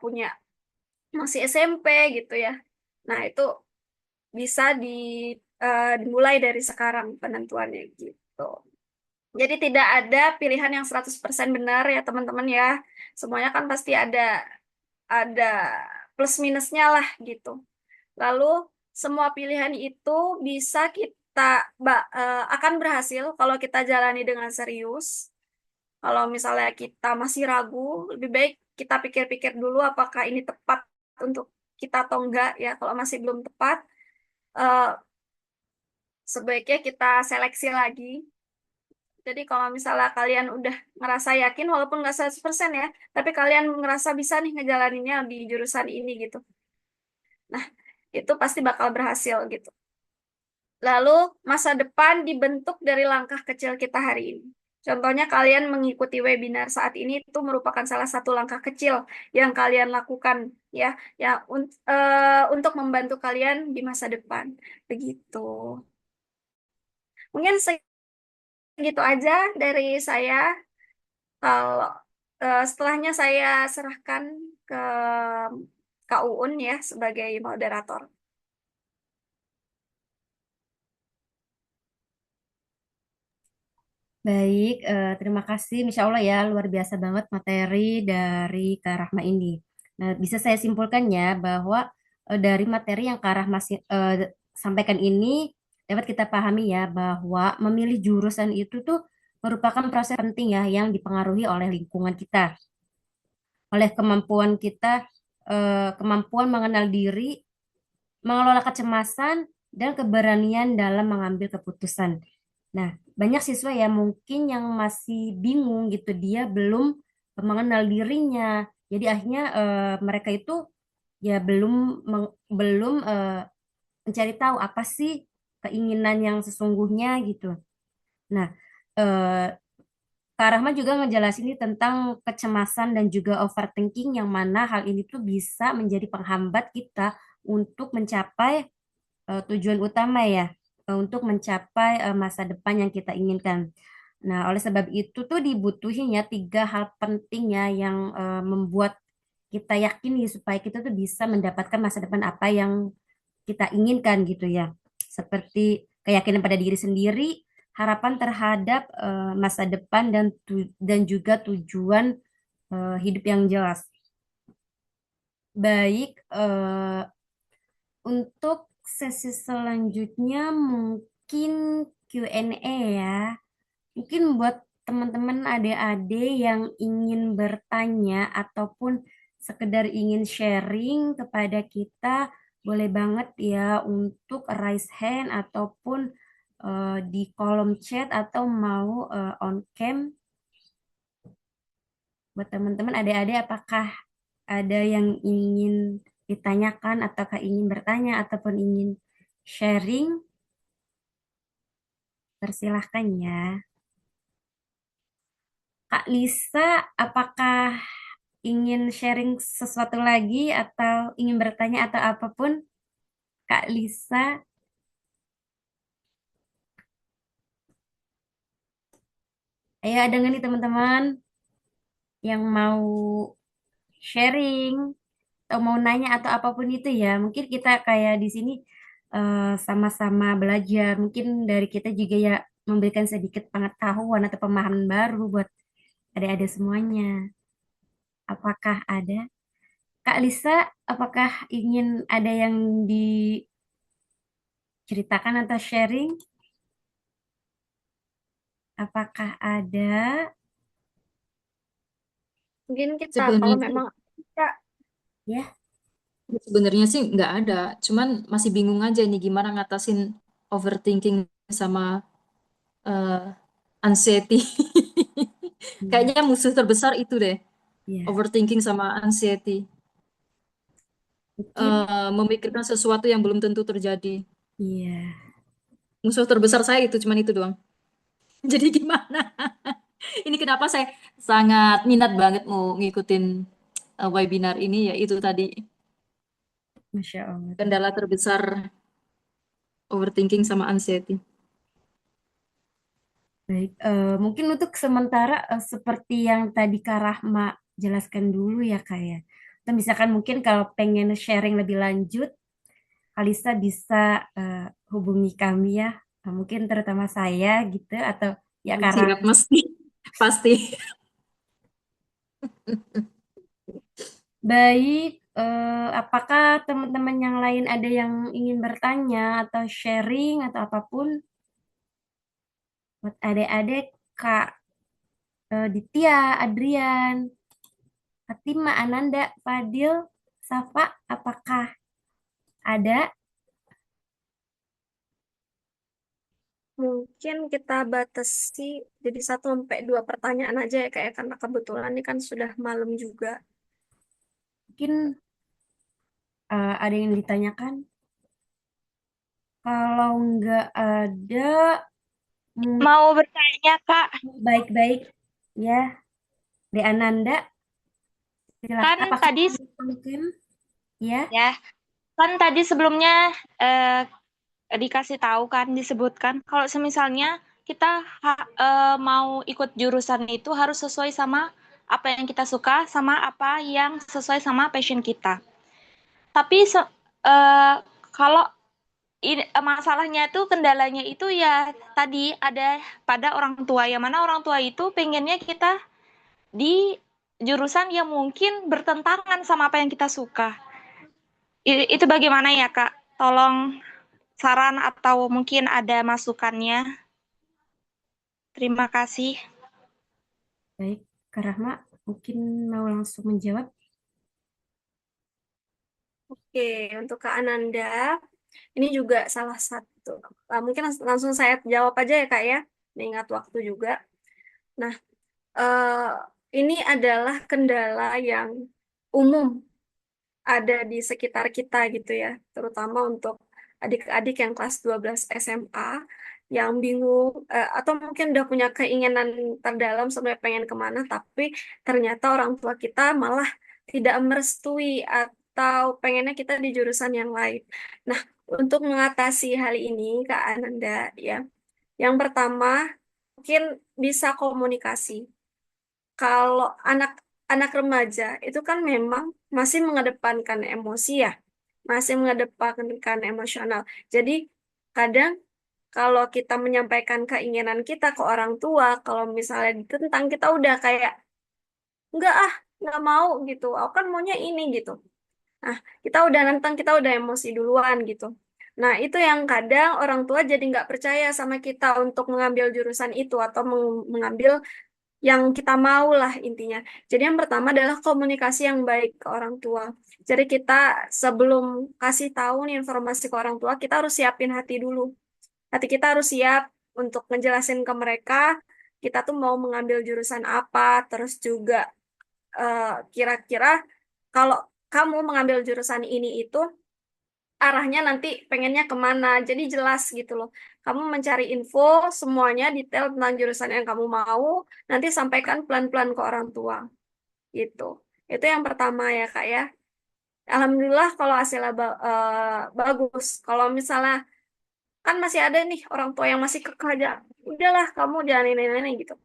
S2: punya masih SMP gitu ya. Nah, itu bisa dimulai dari sekarang penentuannya gitu. Jadi tidak ada pilihan yang 100% benar ya teman-teman ya. Semuanya kan pasti ada plus minusnya lah gitu. Lalu semua pilihan itu bisa akan berhasil kalau kita jalani dengan serius. Kalau misalnya kita masih ragu, lebih baik kita pikir-pikir dulu apakah ini tepat untuk kita atau enggak ya. Kalau masih belum tepat, eh, sebaiknya kita seleksi lagi. Jadi kalau misalnya kalian udah ngerasa yakin, walaupun nggak 100% ya, tapi kalian ngerasa bisa nih ngejalaninnya di jurusan ini gitu. Nah, itu pasti bakal berhasil gitu. Lalu masa depan dibentuk dari langkah kecil kita hari ini. Contohnya kalian mengikuti webinar saat ini itu merupakan salah satu langkah kecil yang kalian lakukan ya, untuk membantu kalian di masa depan. Begitu. Mungkin segitu aja dari saya. Kalau setelahnya saya serahkan ke Kak Uun ya sebagai moderator.
S1: Baik, terima kasih. Insya Allah ya, luar biasa banget materi dari Kak Rahma ini. Nah, bisa saya simpulkan ya bahwa dari materi yang Kak Rahma sampaikan ini dapat kita pahami ya bahwa memilih jurusan itu tuh merupakan proses penting ya yang dipengaruhi oleh lingkungan kita, oleh kemampuan kita, kemampuan mengenal diri, mengelola kecemasan, dan keberanian dalam mengambil keputusan. Nah, banyak siswa ya mungkin yang masih bingung gitu, dia belum mengenal dirinya. Jadi akhirnya mereka itu ya belum mencari tahu apa sih keinginan yang sesungguhnya gitu. Nah, eh, Kak Rahma juga ngejelasin ini tentang kecemasan dan juga overthinking yang mana hal ini tuh bisa menjadi penghambat kita untuk mencapai tujuan utama ya, untuk mencapai masa depan yang kita inginkan. Nah, oleh sebab itu tuh dibutuhin ya tiga hal penting ya yang membuat kita yakin nih supaya kita tuh bisa mendapatkan masa depan apa yang kita inginkan gitu ya. Seperti keyakinan pada diri sendiri, harapan terhadap masa depan dan juga tujuan hidup yang jelas. Baik, untuk sesi selanjutnya mungkin Q&A ya. Mungkin buat teman-teman adik-adik yang ingin bertanya ataupun sekedar ingin sharing kepada kita, boleh banget ya untuk raise hand ataupun di kolom chat atau mau on cam. Buat teman-teman adik-adik apakah ada yang ingin ditanyakan ataukah ingin bertanya ataupun ingin sharing? Persilahkan ya. Kak Lisa, apakah ingin sharing sesuatu lagi atau ingin bertanya atau apapun? Kak Lisa, ayo ada nggak nih teman-teman yang mau sharing atau mau nanya atau apapun itu ya. Mungkin kita kayak di sini sama-sama belajar. Mungkin dari kita juga ya memberikan sedikit pengetahuan atau pemahaman baru buat adik-adik semuanya. Apakah ada? Kak Lisa, apakah ingin ada yang diceritakan atau sharing? Apakah ada?
S2: Mungkin kita kalau
S6: Sebenarnya sih,
S2: memang kita
S1: Ya,
S6: sebenarnya sih nggak ada. Cuman masih bingung aja ini gimana ngatasin overthinking sama eh, anxiety.
S1: hmm,
S6: Kayaknya musuh terbesar itu deh,
S1: ya,
S6: overthinking sama anxiety.
S1: mungkin,
S6: Memikirkan sesuatu yang belum tentu terjadi.
S1: iya,
S6: Musuh terbesar saya itu cuman itu doang. Jadi gimana? Ini kenapa saya sangat minat banget mau ngikutin webinar ini ya itu tadi
S1: Masya Allah.
S6: kendala terbesar overthinking sama anxiety.
S1: Baik, mungkin untuk sementara seperti yang tadi Kak Rahma jelaskan dulu ya Kak ya. Atau misalkan mungkin kalau pengen sharing lebih lanjut, Kalisa bisa eh, hubungi kami ya. Mungkin terutama saya gitu atau ya Kak
S6: Siap
S1: Rahma.
S6: mesti pasti.
S1: Baik, apakah teman-teman yang lain ada yang ingin bertanya atau sharing atau apapun buat adik-adik Kak Ditya, Adrian, Fatima, Ananda, Fadil, Safa, apakah ada?
S2: mungkin kita batasi jadi 1 sampai 2 pertanyaan aja ya kayak karena kebetulan ini kan sudah malam juga.
S1: Mungkin ada yang ditanyakan? Kalau nggak ada, mungkin
S7: Mau bertanya, Kak.
S1: baik-baik ya, De Ananda,
S7: Kan
S1: silakan. Apakah
S7: tadi
S1: mungkin ya?
S7: ya, kan tadi sebelumnya dikasih tahu kan disebutkan kalau semisalnya kita mau ikut jurusan itu harus sesuai sama apa yang kita suka sama apa yang sesuai sama passion kita. Tapi eh, kalau masalahnya itu kendalanya itu ya tadi ada pada orang tua yang mana orang tua itu pengennya kita di jurusan yang mungkin bertentangan sama apa yang kita suka. Itu bagaimana ya, Kak? Tolong saran atau mungkin ada masukannya. Terima kasih.
S1: Baik, Kak Rahma, mungkin mau langsung menjawab.
S2: Oke, untuk Kak Ananda, ini juga salah satu. Mungkin langsung saya jawab aja ya Kak ya, mengingat waktu juga. Nah, eh, ini adalah kendala yang umum ada di sekitar kita gitu ya, terutama untuk adik-adik yang kelas 12 SMA yang bingung atau mungkin udah punya keinginan terdalam sebenarnya pengen kemana, tapi ternyata orang tua kita malah tidak merestui atau pengennya kita di jurusan yang lain. Nah, untuk mengatasi hal ini, Kak Ananda, ya, yang pertama mungkin bisa komunikasi. Kalau anak remaja itu kan memang masih mengedepankan emosi ya, masih mengedepankan emosional. Jadi kadang kalau kita menyampaikan keinginan kita ke orang tua, kalau misalnya ditentang kita udah kayak enggak ah, nggak mau gitu. Aku kan maunya ini gitu. Nah, kita udah nentang, kita udah emosi duluan gitu. Nah, itu yang kadang orang tua jadi nggak percaya sama kita untuk mengambil jurusan itu atau mengambil yang kita mau lah intinya. Jadi yang pertama adalah komunikasi yang baik ke orang tua. Jadi kita sebelum kasih tahu nih informasi ke orang tua, kita harus siapin hati dulu. Hati kita harus siap untuk ngejelasin ke mereka, kita tuh mau mengambil jurusan apa, terus juga eh, kira-kira kalau kamu mengambil jurusan ini itu arahnya nanti pengennya kemana. Jadi jelas gitu loh. Kamu mencari info semuanya detail tentang jurusan yang kamu mau, nanti sampaikan pelan-pelan ke orang tua gitu. Itu yang pertama ya Kak ya. Alhamdulillah kalau hasilnya bagus. Kalau misalnya kan masih ada nih orang tua yang masih kekeh aja. Udahlah kamu jangan ini gitu.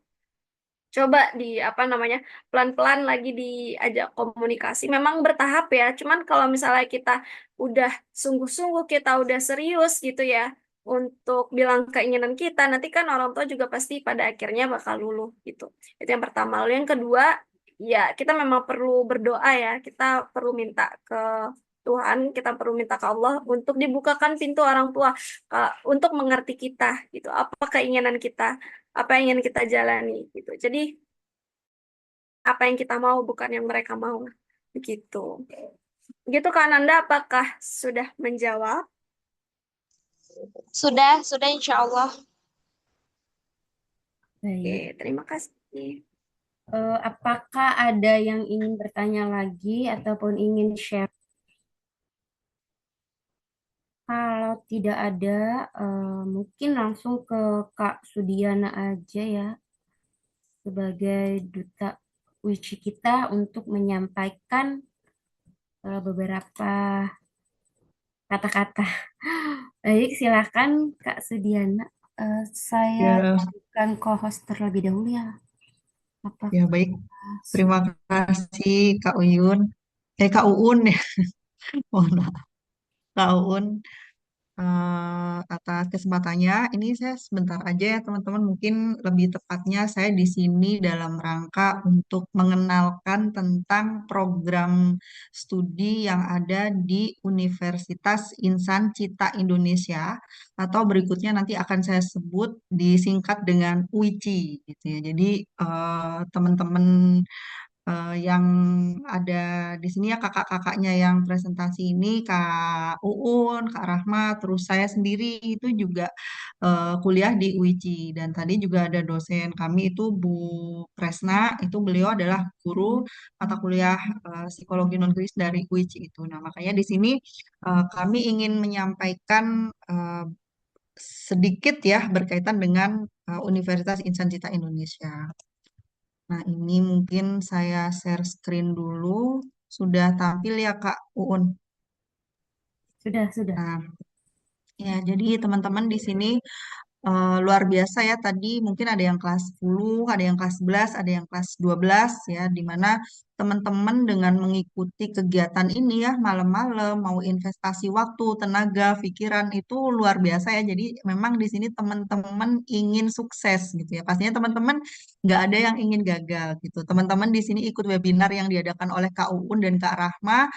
S2: Coba di apa namanya pelan-pelan lagi diajak komunikasi. Memang bertahap ya. Cuman kalau misalnya kita udah sungguh-sungguh, kita udah serius gitu ya untuk bilang keinginan kita, nanti kan orang tua juga pasti pada akhirnya bakal luluh gitu. Itu yang pertama. Lalu yang kedua, ya kita memang perlu berdoa ya. Kita perlu minta ke Tuhan, kita perlu minta ke Allah untuk dibukakan pintu orang tua untuk mengerti kita gitu. Apa keinginan kita, apa yang ingin kita jalani gitu. Jadi apa yang kita mau bukan yang mereka mau begitu. Gitu Kak Nanda, apakah sudah menjawab?
S7: Sudah insya Allah.
S2: Oke,
S1: Baik.
S2: terima kasih.
S1: Apakah ada yang ingin bertanya lagi ataupun ingin share? Kalau tidak ada, mungkin langsung ke Kak Sudiana aja ya, sebagai duta Wici kita untuk menyampaikan beberapa kata-kata. Baik, silakan Kak Sudiana. Saya
S5: Ya,
S1: bukan co-host terlebih dahulu ya. Apakah
S5: ya baik. Terima kasih Kak Uyun. Kak Uun ya. Mohon maaf. Kak Uun atas kesempatannya. Ini saya sebentar aja ya teman-teman. Mungkin lebih tepatnya saya di sini dalam rangka untuk mengenalkan tentang program studi yang ada di Universitas Insan Cita Indonesia atau berikutnya nanti akan saya sebut disingkat dengan UICI gitu ya. Jadi teman-teman yang ada di sini ya kakak-kakaknya yang presentasi ini, Kak Uun, Kak Rahma, terus saya sendiri itu juga kuliah di UICI. Dan tadi juga ada dosen kami itu Bu Kresna, itu beliau adalah guru mata kuliah psikologi non klinis dari UICI itu. Nah, makanya di sini kami ingin menyampaikan sedikit ya berkaitan dengan Universitas Insan Cita Indonesia. Nah, ini mungkin saya share screen dulu. Sudah tampil ya, Kak Uun?
S1: Sudah.
S5: Nah, ya, jadi teman-teman di sini luar biasa ya tadi mungkin ada yang kelas 10, ada yang kelas 11, ada yang kelas 12 ya di mana teman-teman dengan mengikuti kegiatan ini ya malam-malam mau investasi waktu, tenaga, pikiran itu luar biasa ya. Jadi memang di sini teman-teman ingin sukses gitu ya. Pastinya teman-teman nggak ada yang ingin gagal gitu. Teman-teman di sini ikut webinar yang diadakan oleh Kak Uun dan Kak Rahma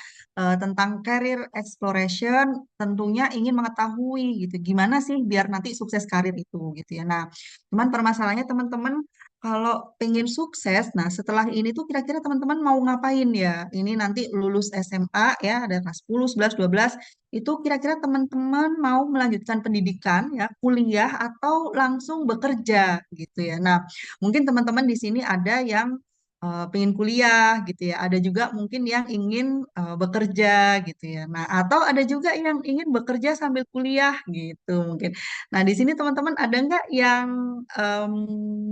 S5: tentang career exploration tentunya ingin mengetahui gitu gimana sih biar nanti sukses karir itu gitu ya. Nah, cuman permasalahannya teman-teman kalau pengen sukses, nah setelah ini tuh kira-kira teman-teman mau ngapain ya? Ini nanti lulus SMA ya, ada kelas 10, 11, 12, itu kira-kira teman-teman mau melanjutkan pendidikan ya, kuliah atau langsung bekerja gitu ya. Nah, mungkin teman-teman di sini ada yang pengen kuliah gitu ya. Ada juga mungkin yang ingin bekerja gitu ya. Nah, atau ada juga yang ingin bekerja sambil kuliah gitu mungkin. Nah, di sini teman-teman ada nggak yang em,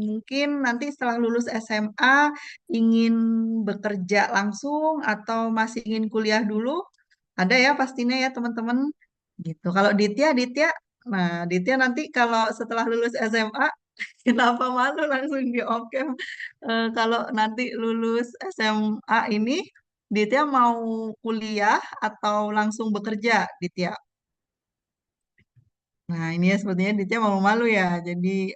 S5: mungkin nanti setelah lulus SMA ingin bekerja langsung atau masih ingin kuliah dulu? Ada ya pastinya ya teman-teman gitu. Kalau Ditya, nah Ditya nanti kalau setelah lulus SMA kenapa malu langsung di oke kalau nanti lulus SMA ini Ditya mau kuliah atau langsung bekerja, Ditya? Nah, ini ya sepertinya Ditya malu-malu ya. Jadi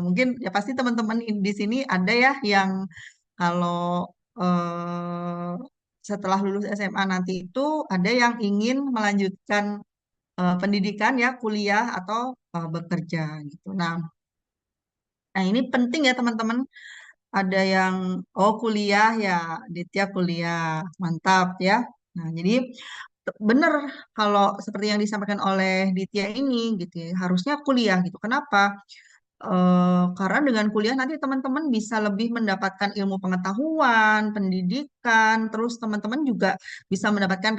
S5: mungkin ya pasti teman-teman di sini ada ya yang kalau setelah lulus SMA nanti itu ada yang ingin melanjutkan pendidikan ya, kuliah atau bekerja gitu. Nah, ini penting ya teman-teman. Ada yang oh kuliah ya, Ditya kuliah, mantap ya. Nah, jadi benar kalau seperti yang disampaikan oleh Ditya ini gitu ya, harusnya kuliah gitu. Kenapa? Karena dengan kuliah nanti teman-teman bisa lebih mendapatkan ilmu pengetahuan, pendidikan, terus teman-teman juga bisa mendapatkan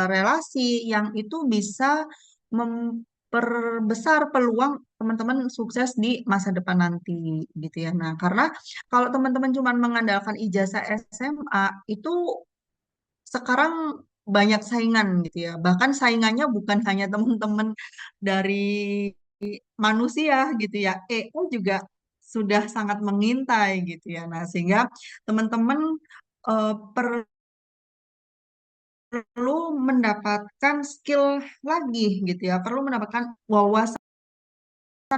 S5: relasi yang itu bisa memperbesar peluang teman-teman sukses di masa depan nanti gitu ya. Nah, karena kalau teman-teman cuma mengandalkan ijazah SMA itu sekarang banyak saingan gitu ya. Bahkan saingannya bukan hanya teman-teman dari manusia gitu ya. EO juga sudah sangat mengintai gitu ya. Nah, sehingga teman-teman perlu mendapatkan skill lagi gitu ya. Perlu mendapatkan wawasan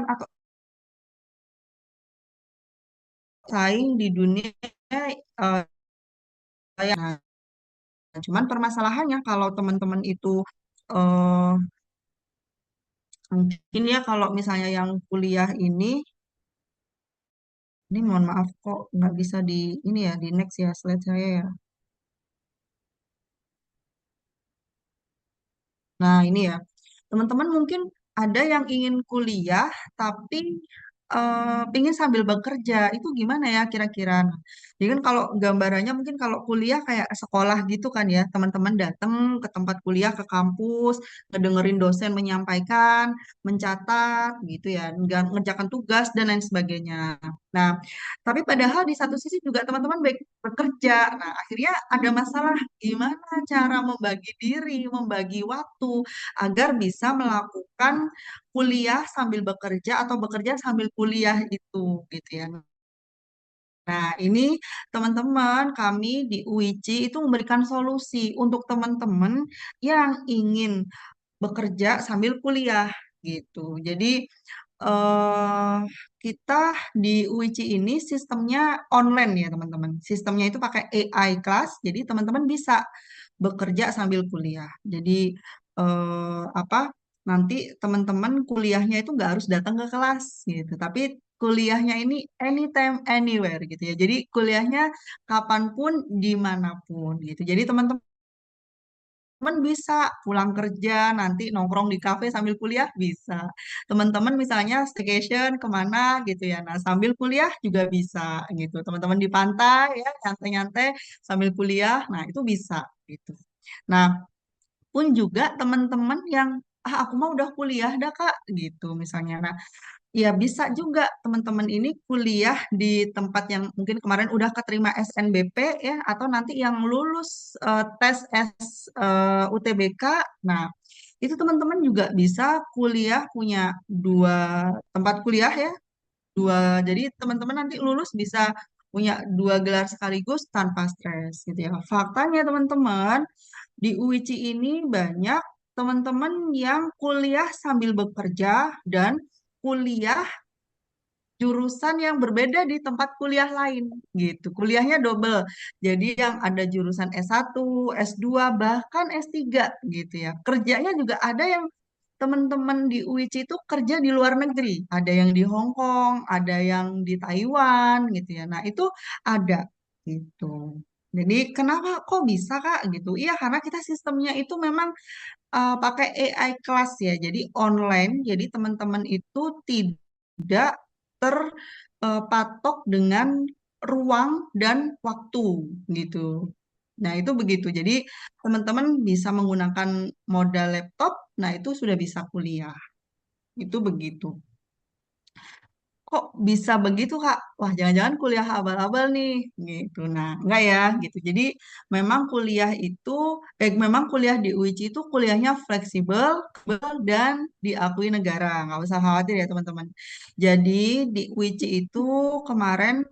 S5: atau saing di dunia eh, yang nah, cuman permasalahannya kalau teman-teman itu eh, mungkin ya kalau misalnya yang kuliah ini mohon maaf kok nggak bisa di ini ya di next ya slide saya ya. Nah ini ya teman-teman mungkin ada yang ingin kuliah tapi pingin sambil bekerja itu gimana ya kira-kira? Nah, jadi kan kalau gambarannya mungkin kalau kuliah kayak sekolah gitu kan ya teman-teman datang ke tempat kuliah ke kampus ngedengerin dosen menyampaikan mencatat gitu ya ngerjakan tugas dan lain sebagainya. Nah, tapi padahal di satu sisi juga teman-teman baik bekerja. Nah, akhirnya ada masalah gimana cara membagi diri, membagi waktu agar bisa melakukan kuliah sambil bekerja atau bekerja sambil kuliah itu gitu ya. Nah, ini teman-teman kami di UICI itu memberikan solusi untuk teman-teman yang ingin bekerja sambil kuliah gitu. Jadi eh kita di UICI ini sistemnya online ya teman-teman. Sistemnya itu pakai AI class, jadi teman-teman bisa bekerja sambil kuliah. Jadi apa? Nanti teman-teman kuliahnya itu nggak harus datang ke kelas gitu, tapi kuliahnya ini anytime, anywhere gitu ya. Jadi kuliahnya kapanpun, dimanapun gitu. Jadi teman-teman bisa pulang kerja, nanti nongkrong di kafe sambil kuliah bisa. Teman-teman misalnya staycation kemana gitu ya. Nah, sambil kuliah juga bisa gitu. Teman-teman di pantai ya, nyantai-nyantai sambil kuliah. Nah, itu bisa gitu. Nah, pun juga teman-teman yang aku mah udah kuliah dah Kak gitu misalnya. Nah, ya bisa juga teman-teman ini kuliah di tempat yang mungkin kemarin udah keterima SNBP ya atau nanti yang lulus tes UTBK. Nah, itu teman-teman juga bisa kuliah punya dua tempat kuliah ya, dua. Jadi teman-teman nanti lulus bisa punya dua gelar sekaligus tanpa stres gitu ya. Faktanya teman-teman di UICI ini banyak teman-teman yang kuliah sambil bekerja dan kuliah jurusan yang berbeda di tempat kuliah lain gitu. Kuliahnya double. Jadi yang ada jurusan S1, S2, bahkan S3 gitu ya. Kerjanya juga ada yang teman-teman di UIC itu kerja di luar negeri. Ada yang di Hong Kong, ada yang di Taiwan gitu ya. Nah, itu ada gitu. Jadi kenapa kok bisa Kak gitu? Iya, karena kita sistemnya itu memang pakai AI kelas ya. Jadi online. Jadi teman-teman itu tidak terpatok dengan ruang dan waktu gitu. Nah, itu begitu. Jadi, teman-teman bisa menggunakan modal laptop, nah itu sudah bisa kuliah. Itu begitu. Kok bisa begitu, Kak? Wah, jangan-jangan kuliah abal-abal nih, gitu. Nah, enggak ya, gitu. Jadi, memang kuliah di UIC itu kuliahnya fleksibel dan diakui negara. Nggak usah khawatir ya, teman-teman. Jadi, di UIC itu kemarin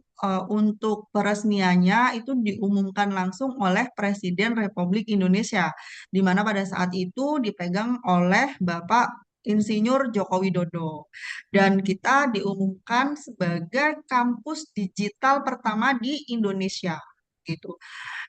S5: untuk peresmiannya itu diumumkan langsung oleh Presiden Republik Indonesia, di mana pada saat itu dipegang oleh Bapak Insinyur Joko Widodo. Dan kita diumumkan sebagai kampus digital pertama di Indonesia. Gitu.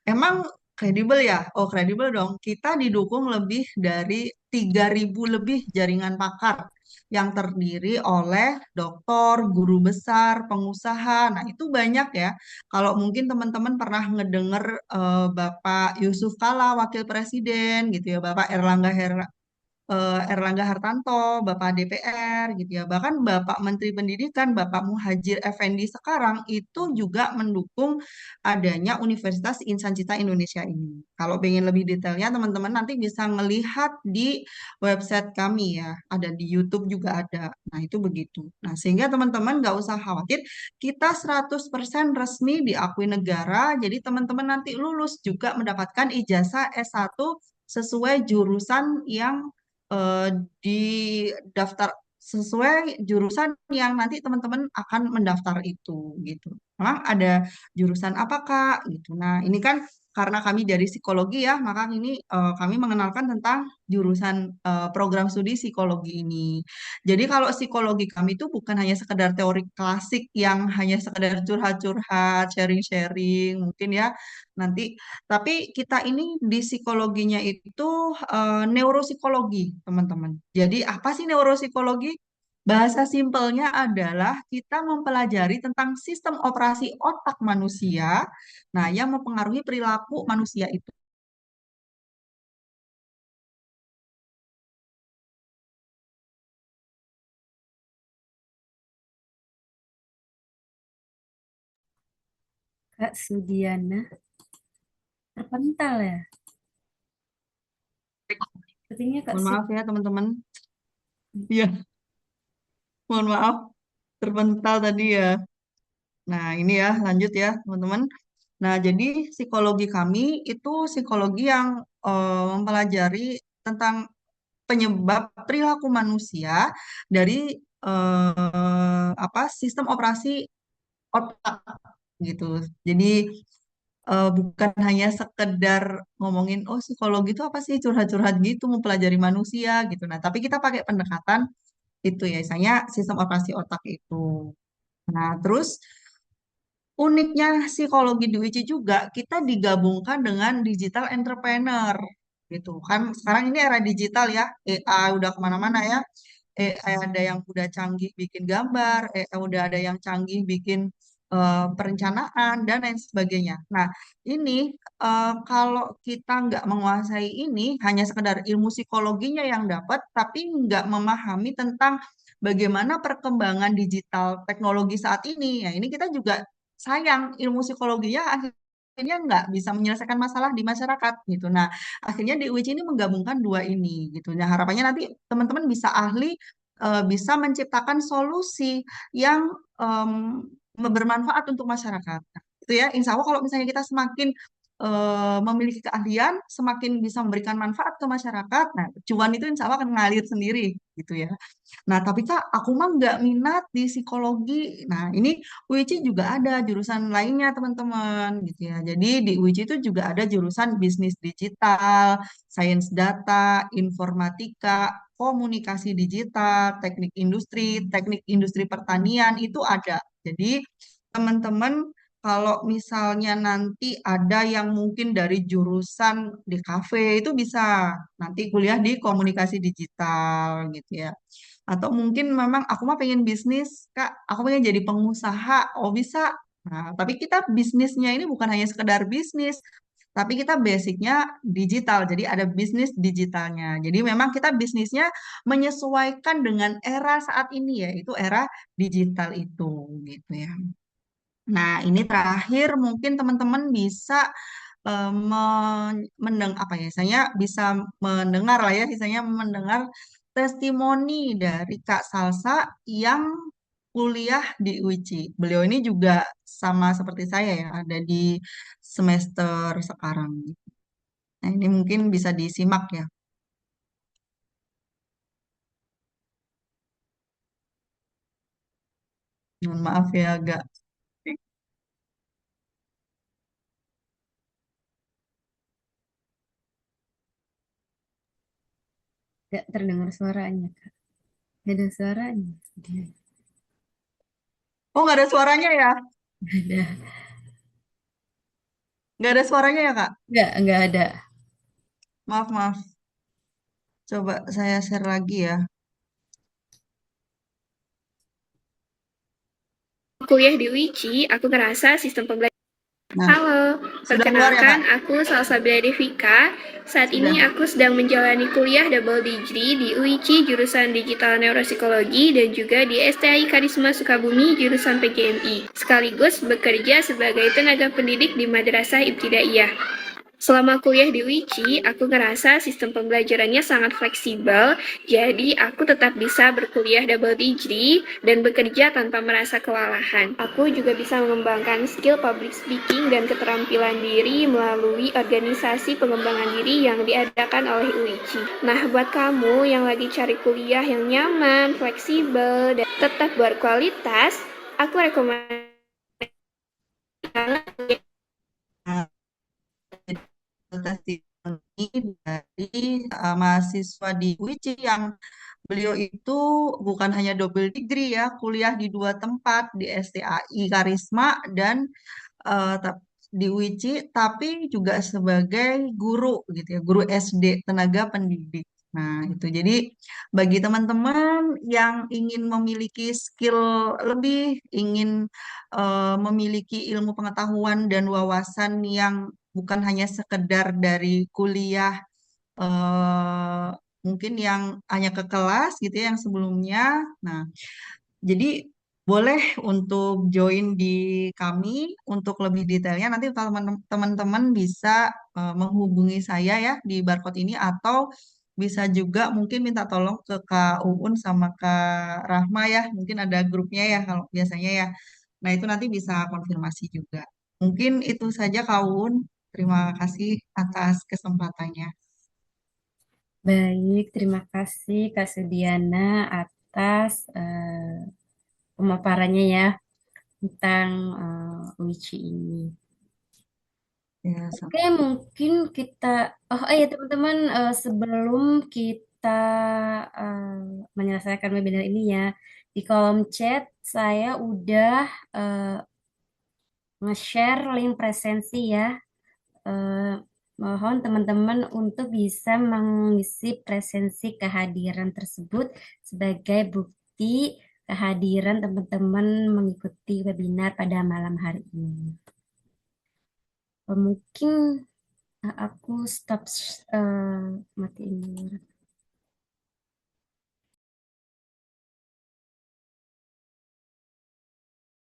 S5: Emang kredibel ya? Oh, kredibel dong. Kita didukung lebih dari 3.000 lebih jaringan pakar yang terdiri oleh doktor, guru besar, pengusaha. Nah, itu banyak ya. Kalau mungkin teman-teman pernah ngedenger Bapak Yusuf Kala, Wakil Presiden gitu ya, Bapak Erlangga Hartarto, Bapak DPR gitu ya. Bahkan Bapak Menteri Pendidikan, Bapak Muhadjir Effendi sekarang itu juga mendukung adanya Universitas Insan Cita Indonesia ini. Kalau pengen lebih detailnya teman-teman nanti bisa ngelihat di website kami ya. Ada di YouTube juga ada. Nah, itu begitu. Nah, sehingga teman-teman nggak usah khawatir, kita 100% resmi diakui negara. Jadi teman-teman nanti lulus juga mendapatkan ijazah S1 sesuai jurusan yang eh, di daftar sesuai jurusan yang nanti teman-teman akan mendaftar itu gitu. Memang ada jurusan apa Kak gitu. Nah, ini kan karena kami dari psikologi ya, maka ini kami mengenalkan tentang jurusan program studi psikologi ini. Jadi kalau psikologi kami itu bukan hanya sekedar teori klasik yang hanya sekedar curhat-curhat, sharing-sharing, mungkin ya nanti tapi kita ini di psikologinya itu neuropsikologi, teman-teman. Jadi apa sih neuropsikologi? Bahasa simpelnya adalah kita mempelajari tentang sistem operasi otak manusia, nah yang mempengaruhi perilaku manusia itu.
S1: Kak Sudiana terpental ya. Sepertinya Kak
S5: Mohon
S1: Sud
S5: maaf ya teman-teman. Iya, mohon maaf terpental tadi ya. Nah, ini ya lanjut ya teman-teman. Nah, jadi psikologi kami itu psikologi yang mempelajari tentang penyebab perilaku manusia dari apa sistem operasi otak gitu. Jadi bukan hanya sekedar ngomongin oh psikologi itu apa sih curhat-curhat gitu mempelajari manusia gitu. Nah, tapi kita pakai pendekatan itu ya, misalnya sistem operasi otak itu. Nah, terus uniknya psikologi di UIC juga kita digabungkan dengan digital entrepreneur gitu kan. Sekarang ini era digital ya, AI udah kemana-mana ya. ada yang udah canggih bikin gambar, udah ada yang canggih bikin perencanaan dan lain sebagainya. Nah, ini kalau kita nggak menguasai ini, hanya sekedar ilmu psikologinya yang dapat, tapi nggak memahami tentang bagaimana perkembangan digital teknologi saat ini. Ya, ini kita juga sayang ilmu psikologinya akhirnya nggak bisa menyelesaikan masalah di masyarakat gitu. Nah, akhirnya di UIC ini menggabungkan dua ini gitu. Nah, harapannya nanti teman-teman bisa ahli, bisa menciptakan solusi yang bermanfaat untuk masyarakat. Nah, itu ya, insya Allah kalau misalnya kita semakin memiliki keahlian, semakin bisa memberikan manfaat ke masyarakat, nah cuan itu insya Allah akan ngalir sendiri gitu ya. Nah, tapi Kak, aku mah nggak minat di psikologi. Nah, ini UIC juga ada jurusan lainnya, teman-teman, gitu ya. Jadi, di UIC itu juga ada jurusan bisnis digital, sains data, informatika, komunikasi digital, teknik industri pertanian, itu ada. Jadi, teman-teman, kalau misalnya nanti ada yang mungkin dari jurusan di kafe, itu bisa nanti kuliah di komunikasi digital, gitu ya. Atau mungkin memang aku mah pengen bisnis, Kak, aku pengen jadi pengusaha, oh bisa. Nah, tapi kita bisnisnya ini bukan hanya sekedar bisnis, tapi kita basicnya digital, jadi ada bisnis digitalnya. Jadi memang kita bisnisnya menyesuaikan dengan era saat ini ya, itu era digital itu, gitu ya. Nah, ini terakhir mungkin teman-teman bisa apa ya, saya bisa mendengar lah ya, misalnya mendengar testimoni dari Kak Salsa yang kuliah di UIC. Beliau ini juga sama seperti saya ya, ada di semester sekarang. Nah, ini mungkin bisa disimak ya. Mohon maaf ya agak.
S1: Nggak terdengar suaranya, Kak. Nggak ada suaranya. Dia
S5: Oh, nggak ada suaranya ya?
S1: nggak ada.
S5: Nggak ada suaranya ya, Kak?
S1: Nggak ada.
S5: Maaf, maaf. Coba saya share lagi ya.
S8: Kuliah di UIC, aku ngerasa sistem pembelajaran.
S5: Nah,
S8: Halo,
S5: sudah keluar ya,
S8: perkenalkan
S5: Kak?
S8: aku Salsabila Devika. Saat
S5: Sudah.
S8: ini aku sedang menjalani kuliah double degree di UIC jurusan Digital Neuropsikologi dan juga di STI Karisma Sukabumi jurusan PGMI. Sekaligus bekerja sebagai tenaga pendidik di Madrasah Ibtidaiyah. Selama kuliah di UIC, aku ngerasa sistem pembelajarannya sangat fleksibel, jadi aku tetap bisa berkuliah double degree dan bekerja tanpa merasa kewalahan. Aku juga bisa mengembangkan skill public speaking dan keterampilan diri melalui organisasi pengembangan diri yang diadakan oleh UIC. Nah, buat kamu yang lagi cari kuliah yang nyaman, fleksibel, dan tetap berkualitas, aku rekomendasi
S5: Nah, testimoni dari mahasiswa di UIC yang beliau itu bukan hanya double degree ya, kuliah di dua tempat, di STAI Karisma dan di UIC, tapi juga sebagai guru gitu ya, guru SD, tenaga pendidik. Nah, itu jadi bagi teman-teman yang ingin memiliki skill lebih, ingin memiliki ilmu pengetahuan dan wawasan yang bukan hanya sekedar dari kuliah eh, mungkin yang hanya ke kelas gitu ya yang sebelumnya. Nah, jadi boleh untuk join di kami untuk lebih detailnya. Nanti kalau teman-teman bisa menghubungi saya ya di barcode ini atau bisa juga mungkin minta tolong ke Kak Uun sama Kak Rahma ya. Mungkin ada grupnya ya kalau biasanya ya. Nah, itu nanti bisa konfirmasi juga. Mungkin itu saja Kak Uun. Terima kasih atas kesempatannya.
S1: Baik, terima kasih Kak Sudiana atas pemaparannya ya tentang Wici ini.
S5: Ya,
S1: Oke, mungkin kita, ya teman-teman, sebelum kita menyelesaikan webinar ini ya, di kolom chat saya udah nge-share link presensi ya. Eh, Mohon teman-teman untuk bisa mengisi presensi kehadiran tersebut sebagai bukti kehadiran teman-teman mengikuti webinar pada malam hari ini. Mungkin aku stop matiin dulu.